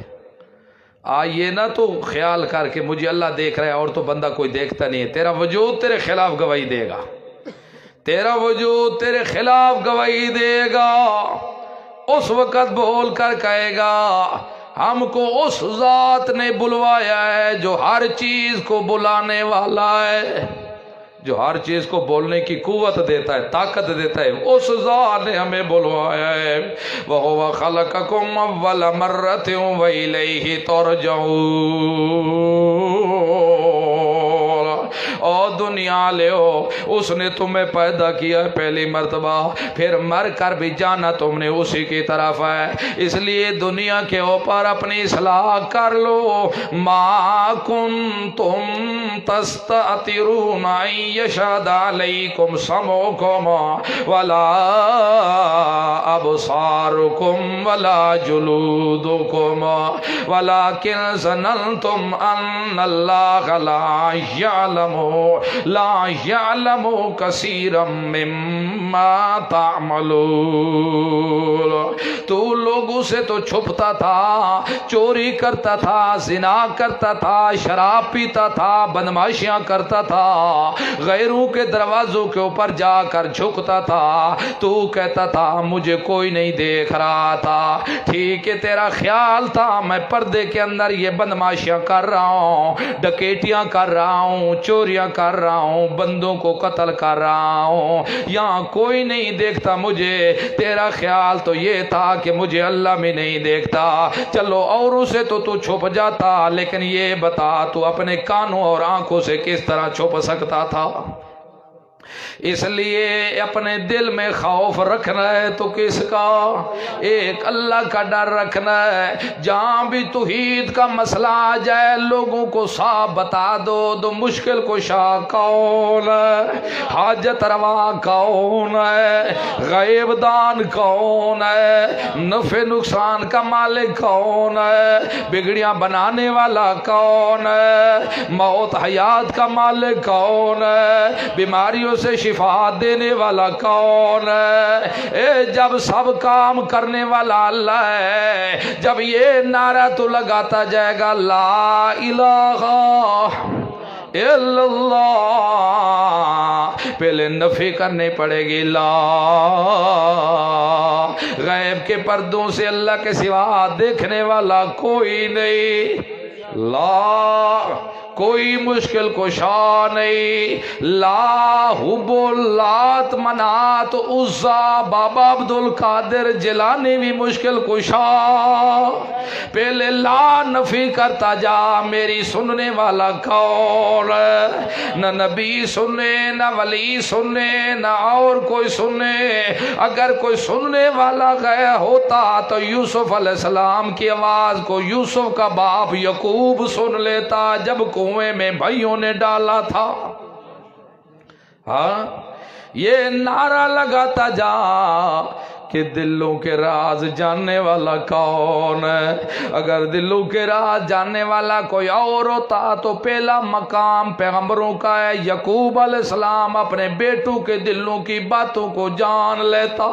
یہ نہ تو خیال کر کے مجھے اللہ دیکھ رہا ہے اور تو بندہ کوئی دیکھتا نہیں ہے، تیرا وجود تیرے خلاف گواہی دے گا، تیرا وجود تیرے خلاف گواہی دے گا۔ اس وقت بول کر کہے گا ہم کو اس ذات نے بلوایا ہے جو ہر چیز کو بلانے والا ہے، جو ہر چیز کو بولنے کی قوت دیتا ہے، طاقت دیتا ہے، اس ذات نے ہمیں بلوایا ہے۔ وَهُوَ خَلَقَكُمْ أَوَّلَ مَرَّةٍ وَإِلَيْهِ تُرْجَعُونَ۔ اور دنیا لے ہو اس نے تمہیں پیدا کیا پہلی مرتبہ، پھر مر کر بھی جانا تم نے اسی کی طرف ہے، اس لیے دنیا کے اوپر اپنی اصلاح کر لو۔ ما کنتم تستترون ان یشہد علیکم سمعکم ولا ابصارکم ولا جلودکم ولکن ظننتم ان اللہ لا یعلم لا یعلم کثیرا مما تعملون۔ تو لوگوں سے تو چھپتا تھا، چوری کرتا تھا، زنا کرتا تھا، شراب پیتا تھا، بدمعاشیاں کرتا تھا، غیروں کے دروازوں کے اوپر جا کر جھکتا تھا، تو کہتا تھا مجھے کوئی نہیں دیکھ رہا تھا۔ ٹھیک ہے، تیرا خیال تھا میں پردے کے اندر یہ بدمعاشیاں کر رہا ہوں، ڈکیٹیاں کر رہا ہوں، چوریاں کر رہا ہوں، بندوں کو قتل کر رہا ہوں، یہاں کوئی نہیں دیکھتا مجھے۔ تیرا خیال تو یہ تھا کہ مجھے اللہ میں نہیں دیکھتا، چلو اوروں سے تو چھپ جاتا، لیکن یہ بتا تو اپنے کانوں اور آنکھوں سے کس طرح چھپ سکتا تھا؟ اس لیے اپنے دل میں خوف رکھنا ہے تو کس کا؟ ایک اللہ کا ڈر رکھنا ہے۔ جہاں بھی توحید کا مسئلہ آ جائے لوگوں کو صاف بتا دو، تو مشکل کشا کون ہے، حاجت روا کون ہے، غیب دان کون ہے، نفع نقصان کا مالک کون ہے، بگڑیاں بنانے والا کون ہے، موت حیات کا مالک کون ہے، بیماریوں سے شفا دینے والا کون ہے؟ جب سب کام کرنے والا اللہ ہے، جب یہ نعرہ تو لگاتا جائے گا لا الہ الا اللہ، پہلے نفی کرنے پڑے گی لا، غیب کے پردوں سے اللہ کے سوا دیکھنے والا کوئی نہیں، لا کوئی مشکل کشا نہیں، لا حب لات منات عزا بابا عبد القادر جیلانی بھی مشکل کشا، پہلے لا نفی کرتا جا، میری سننے والا کون ہے؟ نہ نبی سنے، نہ ولی سنے، نہ اور کوئی سنے۔ اگر کوئی سننے والا گیا ہوتا تو یوسف علیہ السلام کی آواز کو یوسف کا باپ یعقوب سن لیتا جب کنویں میں بھائیوں نے ڈالا تھا۔ ہاں، یہ نعرہ لگاتا جا کہ دلوں کے راز جاننے والا کون ہے۔ اگر دلوں کے راز جاننے والا کوئی اور ہوتا تو پہلا مقام پیغمبروں کا ہے، یعقوب علیہ السلام اپنے بیٹوں کے دلوں کی باتوں کو جان لیتا،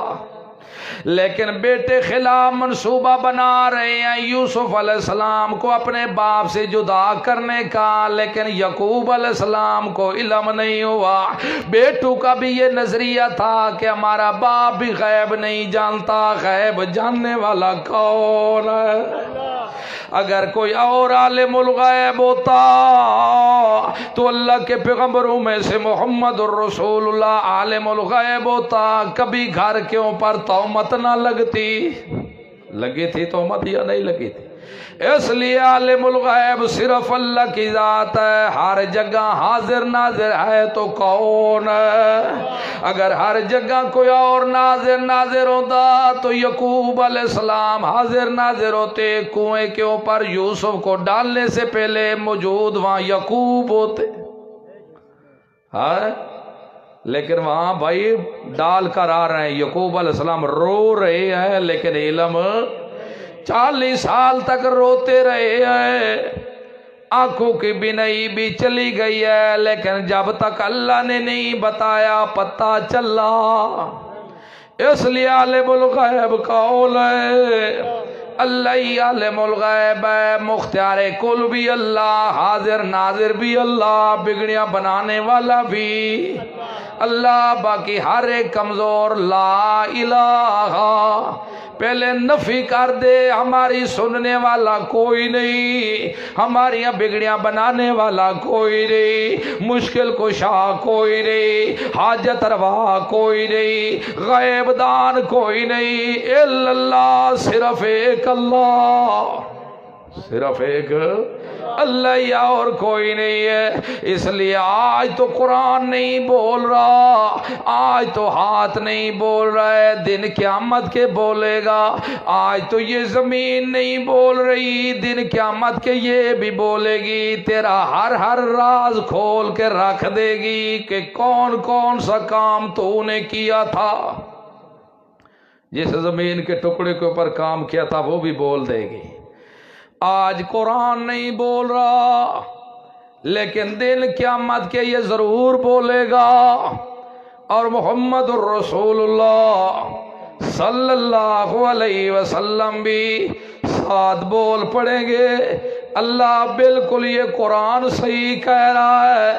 لیکن بیٹے خلاف منصوبہ بنا رہے ہیں یوسف علیہ السلام کو اپنے باپ سے جدا کرنے کا، لیکن یعقوب علیہ السلام کو علم نہیں ہوا۔ بیٹوں کا بھی یہ نظریہ تھا کہ ہمارا باپ بھی غیب نہیں جانتا، غیب جاننے والا کون ہے؟ اگر کوئی اور عالم الغیب ہوتا تو اللہ کے پیغمبروں میں سے محمد الرسول اللہ عالم الغیب ہوتا، کبھی گھر کے اوپر تہمت نہ لگتی۔ لگی تھی تہمت یا نہیں لگی تھی؟ اس لیے عالم الغیب صرف اللہ کی ذات ہے، ہر جگہ حاضر ناظر ہے تو کون ہے؟ اگر ہر جگہ کوئی اور ناظر ہوتا تو یعقوب علیہ السلام حاضر ناظر ہوتے، کنویں کے اوپر یوسف کو ڈالنے سے پہلے موجود وہاں یعقوب ہوتے، ہاں، لیکن وہاں بھائی ڈال کر آ رہے ہیں، یعقوب علیہ السلام رو رہے ہیں، لیکن علم 40 سال تک روتے رہے ہیں، آنکھوں کی بینائی بھی چلی گئی ہے، لیکن جب تک اللہ نے نہیں بتایا پتہ چلا۔ اس لیے عالم الغیب کون ہے؟ اللہ ہی عالم الغیب ہے، مختار کل بھی اللہ، حاضر ناظر بھی اللہ، بگڑیاں بنانے والا بھی اللہ، باقی ہر ایک کمزور لا الہ۔ پہلے نفی کر دے، ہماری سننے والا کوئی نہیں، ہماری بگڑیاں بنانے والا کوئی نہیں، مشکل کشا کوئی نہیں، حاجت روا کوئی نہیں، غیب دان کوئی نہیں، الا اللہ، صرف ایک اللہ، صرف ایک اللہ ہی اور کوئی نہیں ہے۔ اس لیے آج تو قرآن نہیں بول رہا، آج تو ہاتھ نہیں بول رہا ہے، دن قیامت کے بولے گا۔ آج تو یہ زمین نہیں بول رہی، دن قیامت کے یہ بھی بولے گی، تیرا ہر راز کھول کے رکھ دے گی کہ کون کون سا کام تو نے کیا تھا۔ جس زمین کے ٹکڑے کے اوپر کام کیا تھا وہ بھی بول دے گی۔ آج قرآن نہیں بول رہا، لیکن دن قیامت کے یہ ضرور بولے گا، اور محمد الرسول اللہ صلی اللہ علیہ وسلم بھی ساتھ بول پڑیں گے، اللہ بالکل یہ قرآن صحیح کہہ رہا ہے۔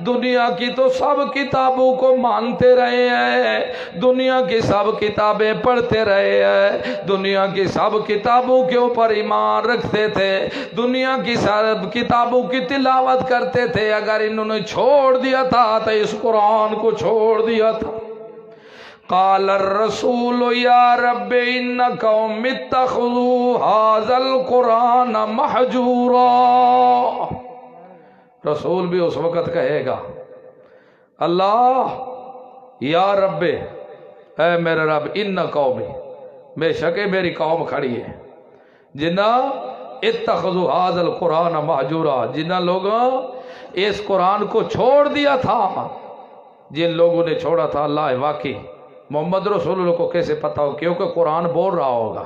دنیا کی تو سب کتابوں کو مانتے رہے ہیں، دنیا کی سب کتابیں پڑھتے رہے ہیں، دنیا کی سب کتابوں کے اوپر ایمان رکھتے تھے، دنیا کی سب کتابوں کی تلاوت کرتے تھے، اگر انہوں نے چھوڑ دیا تھا تو اس قرآن کو چھوڑ دیا تھا۔ قال الرسول یا رب ان قوم اتخذوا هذا القرآن مہجورا، رسول بھی اس وقت کہے گا اللہ یا رب، اے میرے رب، ان قومی، بے شک میری قوم کھڑی ہے، جنہ اتخذوا هذا القرآن مہجورا، جنہ لوگوں اس قرآن کو چھوڑ دیا تھا، جن لوگوں نے چھوڑا تھا۔ اللہ واقعی محمد رسول اللہ کو کیسے پتا ہو، کیونکہ قرآن بول رہا ہوگا۔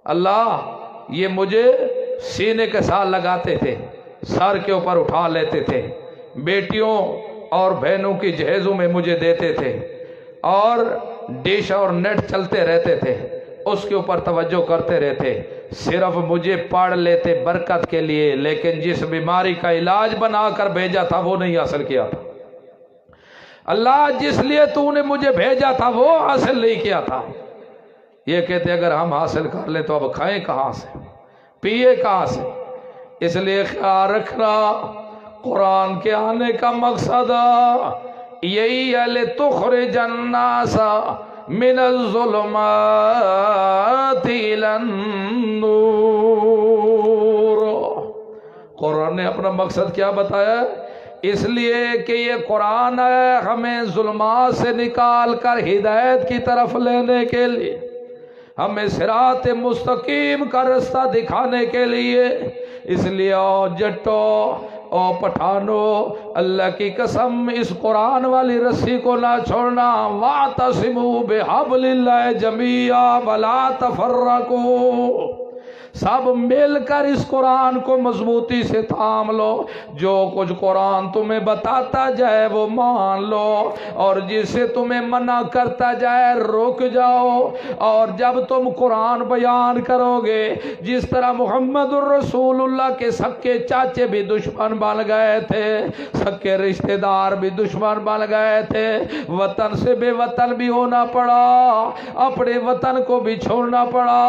اللہ یہ مجھے سینے کے ساتھ لگاتے تھے، سر کے اوپر اٹھا لیتے تھے، بیٹیوں اور بہنوں کی جہیزوں میں مجھے دیتے تھے، اور ڈش اور نیٹ چلتے رہتے تھے، اس کے اوپر توجہ کرتے رہتے، صرف مجھے پڑھ لیتے برکت کے لیے، لیکن جس بیماری کا علاج بنا کر بھیجا تھا وہ نہیں حاصل کیا تھا۔ اللہ جس لیے تو نے مجھے بھیجا تھا وہ حاصل نہیں کیا تھا۔ یہ کہتے اگر ہم حاصل کر لیں تو اب کھائیں کہاں سے، پیے کہاں سے؟ اس لیے خیال رکھنا، قرآن کے آنے کا مقصد یہی ہے لِتُخْرِجَ النَّاسَ مِنَ الظُّلُمَاتِ إِلَى النُّورِ۔ قرآن نے اپنا مقصد کیا بتایا؟ اس لیے کہ یہ قرآن ہے ہمیں ظلمات سے نکال کر ہدایت کی طرف لینے کے لیے، ہمیں صراط مستقیم کا رستہ دکھانے کے لیے۔ اس لیے او جٹو او پٹھانو، اللہ کی قسم اس قرآن والی رسی کو نہ چھوڑنا، وَاعْتَصِمُوا بِحَبْلِ اللَّهِ جَمِيعًا وَلَا تَفَرَّقُوا، سب مل کر اس قرآن کو مضبوطی سے تھام لو، جو کچھ قرآن تمہیں بتاتا جائے وہ مان لو، اور جسے تمہیں منع کرتا جائے رک جاؤ۔ اور جب تم قرآن بیان کرو گے، جس طرح محمد الرسول اللہ کے سکے چاچے بھی دشمن بن گئے تھے، سکے رشتہ دار بھی دشمن بن گئے تھے، وطن سے بے وطن بھی ہونا پڑا، اپنے وطن کو بھی چھوڑنا پڑا،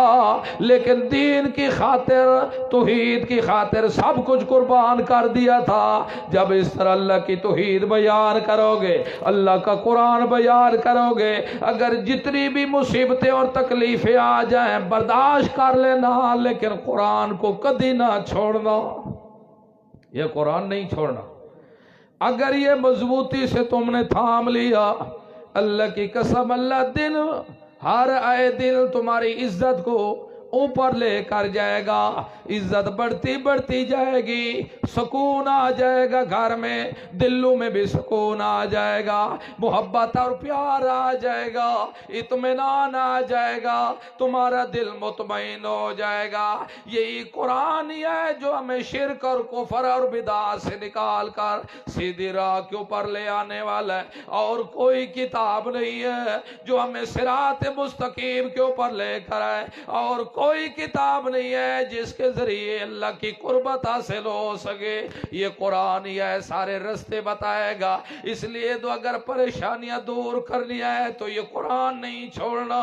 لیکن دین کی خاطر، توحید کی خاطر سب کچھ قربان کر دیا تھا۔ جب اس طرح اللہ کی توحید بیان کرو گے، اللہ کا قرآن بیان کرو گے، اگر جتنی بھی مصیبتیں اور تکلیفیں آ جائیں برداشت کر لینا، لیکن قرآن کو کبھی نہ چھوڑنا، یہ قرآن نہیں چھوڑنا۔ اگر یہ مضبوطی سے تم نے تھام لیا، اللہ کی قسم اللہ دن ہر آئے دن تمہاری عزت کو اوپر لے کر جائے گا، عزت بڑھتی بڑھتی جائے گی، سکون آ جائے گا، گھر میں دلوں میں بھی سکون آ جائے گا، محبت اور پیار آ جائے گا، اطمینان آ جائے گا، تمہارا دل مطمئن ہو جائے گا۔ یہی قرآن ہی ہے جو ہمیں شرک اور کفر اور بدعات سے نکال کر سیدھی راہ کے اوپر لے آنے والا ہے، اور کوئی کتاب نہیں ہے جو ہمیں صراط مستقیم کے اوپر لے کر آئے، اور کوئی کتاب نہیں ہے جس کے ذریعے اللہ کی قربت حاصل ہو سکے۔ یہ قرآن ہی ہے، سارے رستے بتائے گا۔ اس لیے تو اگر پریشانیاں دور کرنی ہے تو یہ قرآن نہیں چھوڑنا،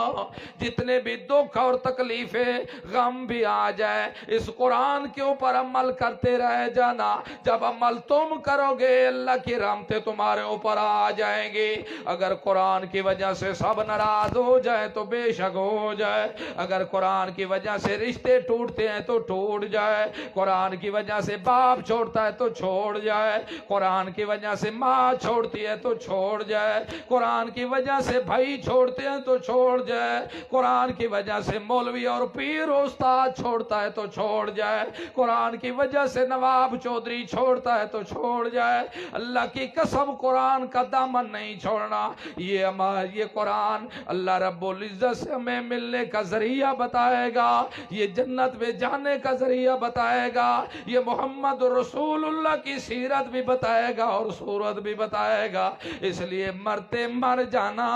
جتنے بھی دکھ اور تکلیفیں غم بھی آ جائے، اس قرآن کے اوپر عمل کرتے رہ جانا۔ جب عمل تم کرو گے اللہ کی رحمتیں تمہارے اوپر آ جائیں گی۔ اگر قرآن کی وجہ سے سب ناراض ہو جائے تو بے شک ہو جائے، اگر قرآن کی وجہ سے رشتے ٹوٹتے ہیں تو ٹوٹ جائے، قرآن کی وجہ سے باپ چھوڑتا ہے تو چھوڑ جائے، قرآن کی وجہ سے ماں چھوڑتی ہے تو چھوڑ جائے، قرآن کی وجہ سے بھائی چھوڑتے ہیں تو چھوڑ جائے، قرآن کی وجہ سے مولوی اور پیر استاد چھوڑتا ہے تو چھوڑ جائے، قرآن کی وجہ سے نواب چودھری چھوڑتا ہے تو چھوڑ جائے۔ اللہ کی قسم قرآن کا دامن نہیں چھوڑنا۔ یہ قرآن اللہ رب العزت سے ہمیں ملنے کا ذریعہ بتائے گا۔ گا، یہ جنت میں جانے کا ذریعہ بتائے گا، یہ محمد رسول اللہ کی سیرت بھی بتائے گا اور صورت بھی بتائے گا۔ اس لیے مرتے مر جانا،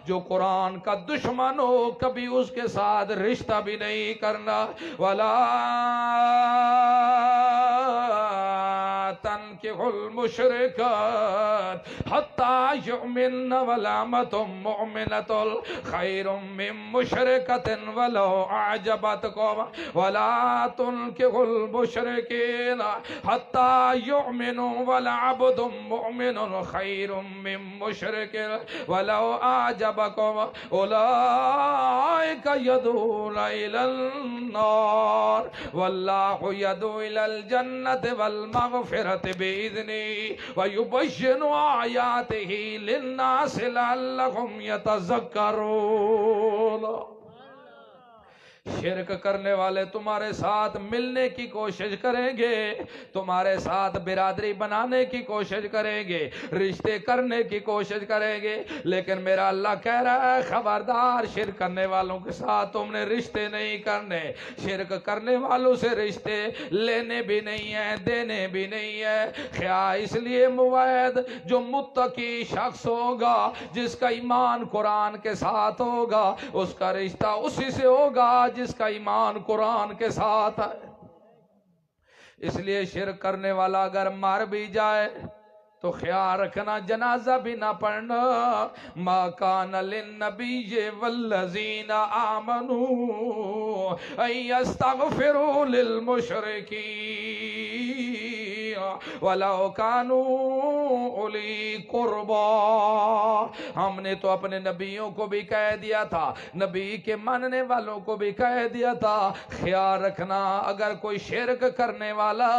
جو قرآن کا دشمن ہو کبھی اس کے ساتھ رشتہ بھی نہیں کرنا۔ وَلَا تَنْكِحُوا الْمُشْرِكَاتِ حَتَّى يُؤْمِنَّ وَلَأَمَةٌ مُؤْمِنَةٌ خَيْرٌ مِّن مُّشْرِكَةٍ وَلَوْ أَعْجَبَتْكُمْ وَلَا تُنْكِحُوا الْمُشْرِكِينَ حَتَّى يُؤْمِنُوا وَلَعَبْدٌ مُّؤْمِنٌ خَيْرٌ مِّن مُّشْرِكٍ وَلَوْ أَعْجَبَكُمْ أُولَٰئِكَ يَدْعُونَ إِلَى النَّارِ وَاللَّهُ يَدْعُو إِلَى الْجَنَّةِ وَالْمَغْفِرَةِ بِإِذْنِهِ وَيُبَيِّنُ آيَاتِهِ لِلنَّاسِ لَعَلَّهُمْ يَتَذَكَّرُونَ۔ شرک کرنے والے تمہارے ساتھ ملنے کی کوشش کریں گے، تمہارے ساتھ برادری بنانے کی کوشش کریں گے، رشتے کرنے کی کوشش کریں گے، لیکن میرا اللہ کہہ رہا ہے خبردار، شرک کرنے والوں کے ساتھ تم نے رشتے نہیں کرنے، شرک کرنے والوں سے رشتے لینے بھی نہیں ہیں، دینے بھی نہیں ہیں۔ خیال اس لیے موعد جو متقی شخص ہوگا، جس کا ایمان قرآن کے ساتھ ہوگا، اس کا رشتہ اسی سے ہوگا جس کا ایمان قرآن کے ساتھ ہے۔ اس لیے شرک کرنے والا اگر مر بھی جائے تو خیال رکھنا جنازہ بھی نہ پڑھنا۔ ما کان للنبی والذین آمنوا ان یستغفروا للمشرکین ولو کانوا اولی قربا۔ ہم نے تو اپنے نبیوں کو بھی کہہ دیا تھا، نبی کے ماننے والوں کو بھی کہہ دیا تھا، خیال رکھنا اگر کوئی شرک کرنے والا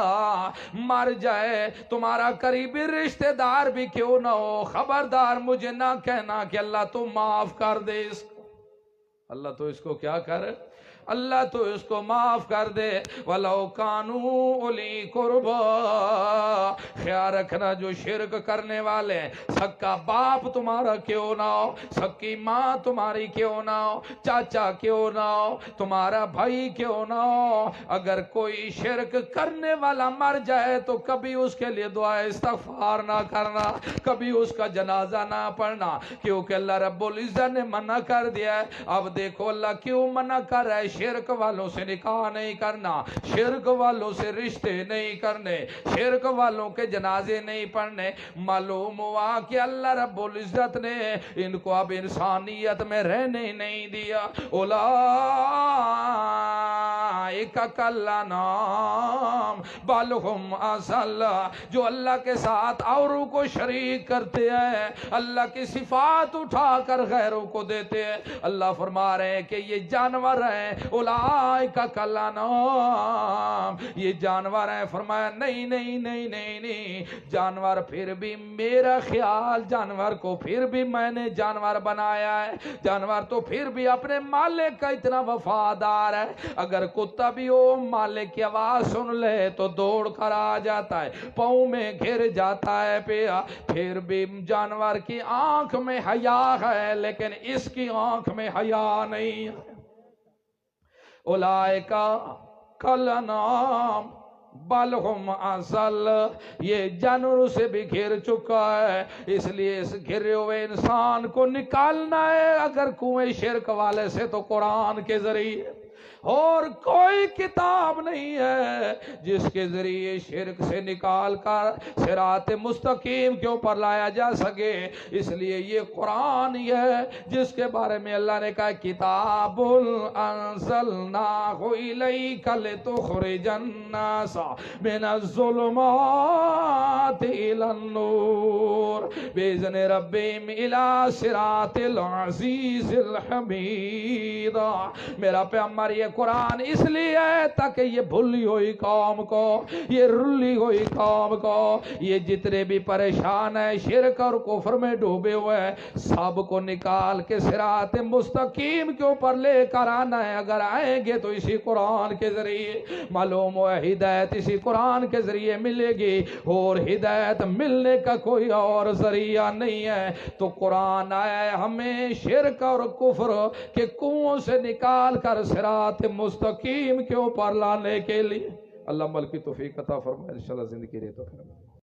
مر جائے، تمہارا قریبی رشتہ دار بھی کیوں نہ ہو، خبردار مجھے نہ کہنا کہ اللہ تو معاف کر دے اس کو۔ اللہ تو اس کو کیا کرے؟ اللہ تو اس کو معاف کر دے۔ وَلَوْ كَانُوا أُولِي قُرْبَىٰ۔ خیال رکھنا جو شرک کرنے والے ہیں، سکا باپ تمہارا کیوں نہ ہو، سکی ماں تمہاری کیوں نہ ہو، چاچا کیوں نہ ہو، تمہارا بھائی کیوں نہ ہو، اگر کوئی شرک کرنے والا مر جائے تو کبھی اس کے لیے دعا استغفار نہ کرنا، کبھی اس کا جنازہ نہ پڑھنا، کیونکہ اللہ رب العزت نے منع کر دیا ہے۔ اب دیکھو اللہ کیوں منع کر رہا ہے، شرک والوں سے نکاح نہیں کرنا، شرک والوں سے رشتے نہیں کرنے، شرک والوں کے جنازے نہیں پڑھنے۔ معلوم ہوا کہ اللہ رب العزت نے ان کو اب انسانیت میں رہنے نہیں دیا۔ اولئک کالانعام بل ہم اضل۔ جو اللہ کے ساتھ اوروں کو شریک کرتے ہیں، اللہ کی صفات اٹھا کر غیروں کو دیتے ہیں، اللہ فرما رہے ہیں کہ یہ جانور ہیں۔ اولئک کالانعام، یہ جانور ہیں۔ فرمایا نہیں نہیں نہیں نہیں نہیں، جانور پھر بھی میرا خیال، جانور کو پھر بھی میں نے جانور بنایا ہے، جانور تو پھر بھی اپنے مالک کا اتنا وفادار ہے۔ اگر کتا بھی ہو، مالک کی آواز سن لے تو دوڑ کر آ جاتا ہے، پاؤں میں گر جاتا ہے پیا۔ پھر بھی جانور کی آنکھ میں حیا ہے، لیکن اس کی آنکھ میں حیا نہیں ہے۔ اولئک کالانعام بل ہم اضل، یہ جانوروں سے بھی گھر چکا ہے۔ اس لیے اس گھرے ہوئے انسان کو نکالنا ہے اگر کنویں شرک والے سے تو قرآن کے ذریعے، اور کوئی کتاب نہیں ہے جس کے ذریعے شرک سے نکال کر صراط مستقیم کے اوپر لایا جا سکے۔ اس لیے یہ قرآن ہی ہے جس کے بارے میں اللہ نے کہا کتاب انزلناہ الیک لتخرج الناس من الظلمات الی النور باذن ربہم الی صراط العزیز الحمید۔ میرا پیغمبر یہ قرآن اس لیے ہے تاکہ یہ بھولی ہوئی قوم کو، یہ رلی ہوئی قوم کو، یہ جتنے بھی پریشان ہیں شرک اور کفر میں ڈوبے ہوئے ہیں، سب کو نکال کے صراط مستقیم کے اوپر لے کر آنا ہے۔ اگر آئیں گے تو اسی قرآن کے ذریعے معلوم ہو ہدایت اسی قرآن کے ذریعے ملے گی، اور ہدایت ملنے کا کوئی اور ذریعہ نہیں ہے۔ تو قرآن آیا ہے ہمیں شرک اور کفر کے کنویں سے نکال کر صراط صراط مستقیم کے اوپر لانے کے لیے اللہ عمل کی توفیق عطا فرمائے انشاءاللہ زندگی رہے تو پھر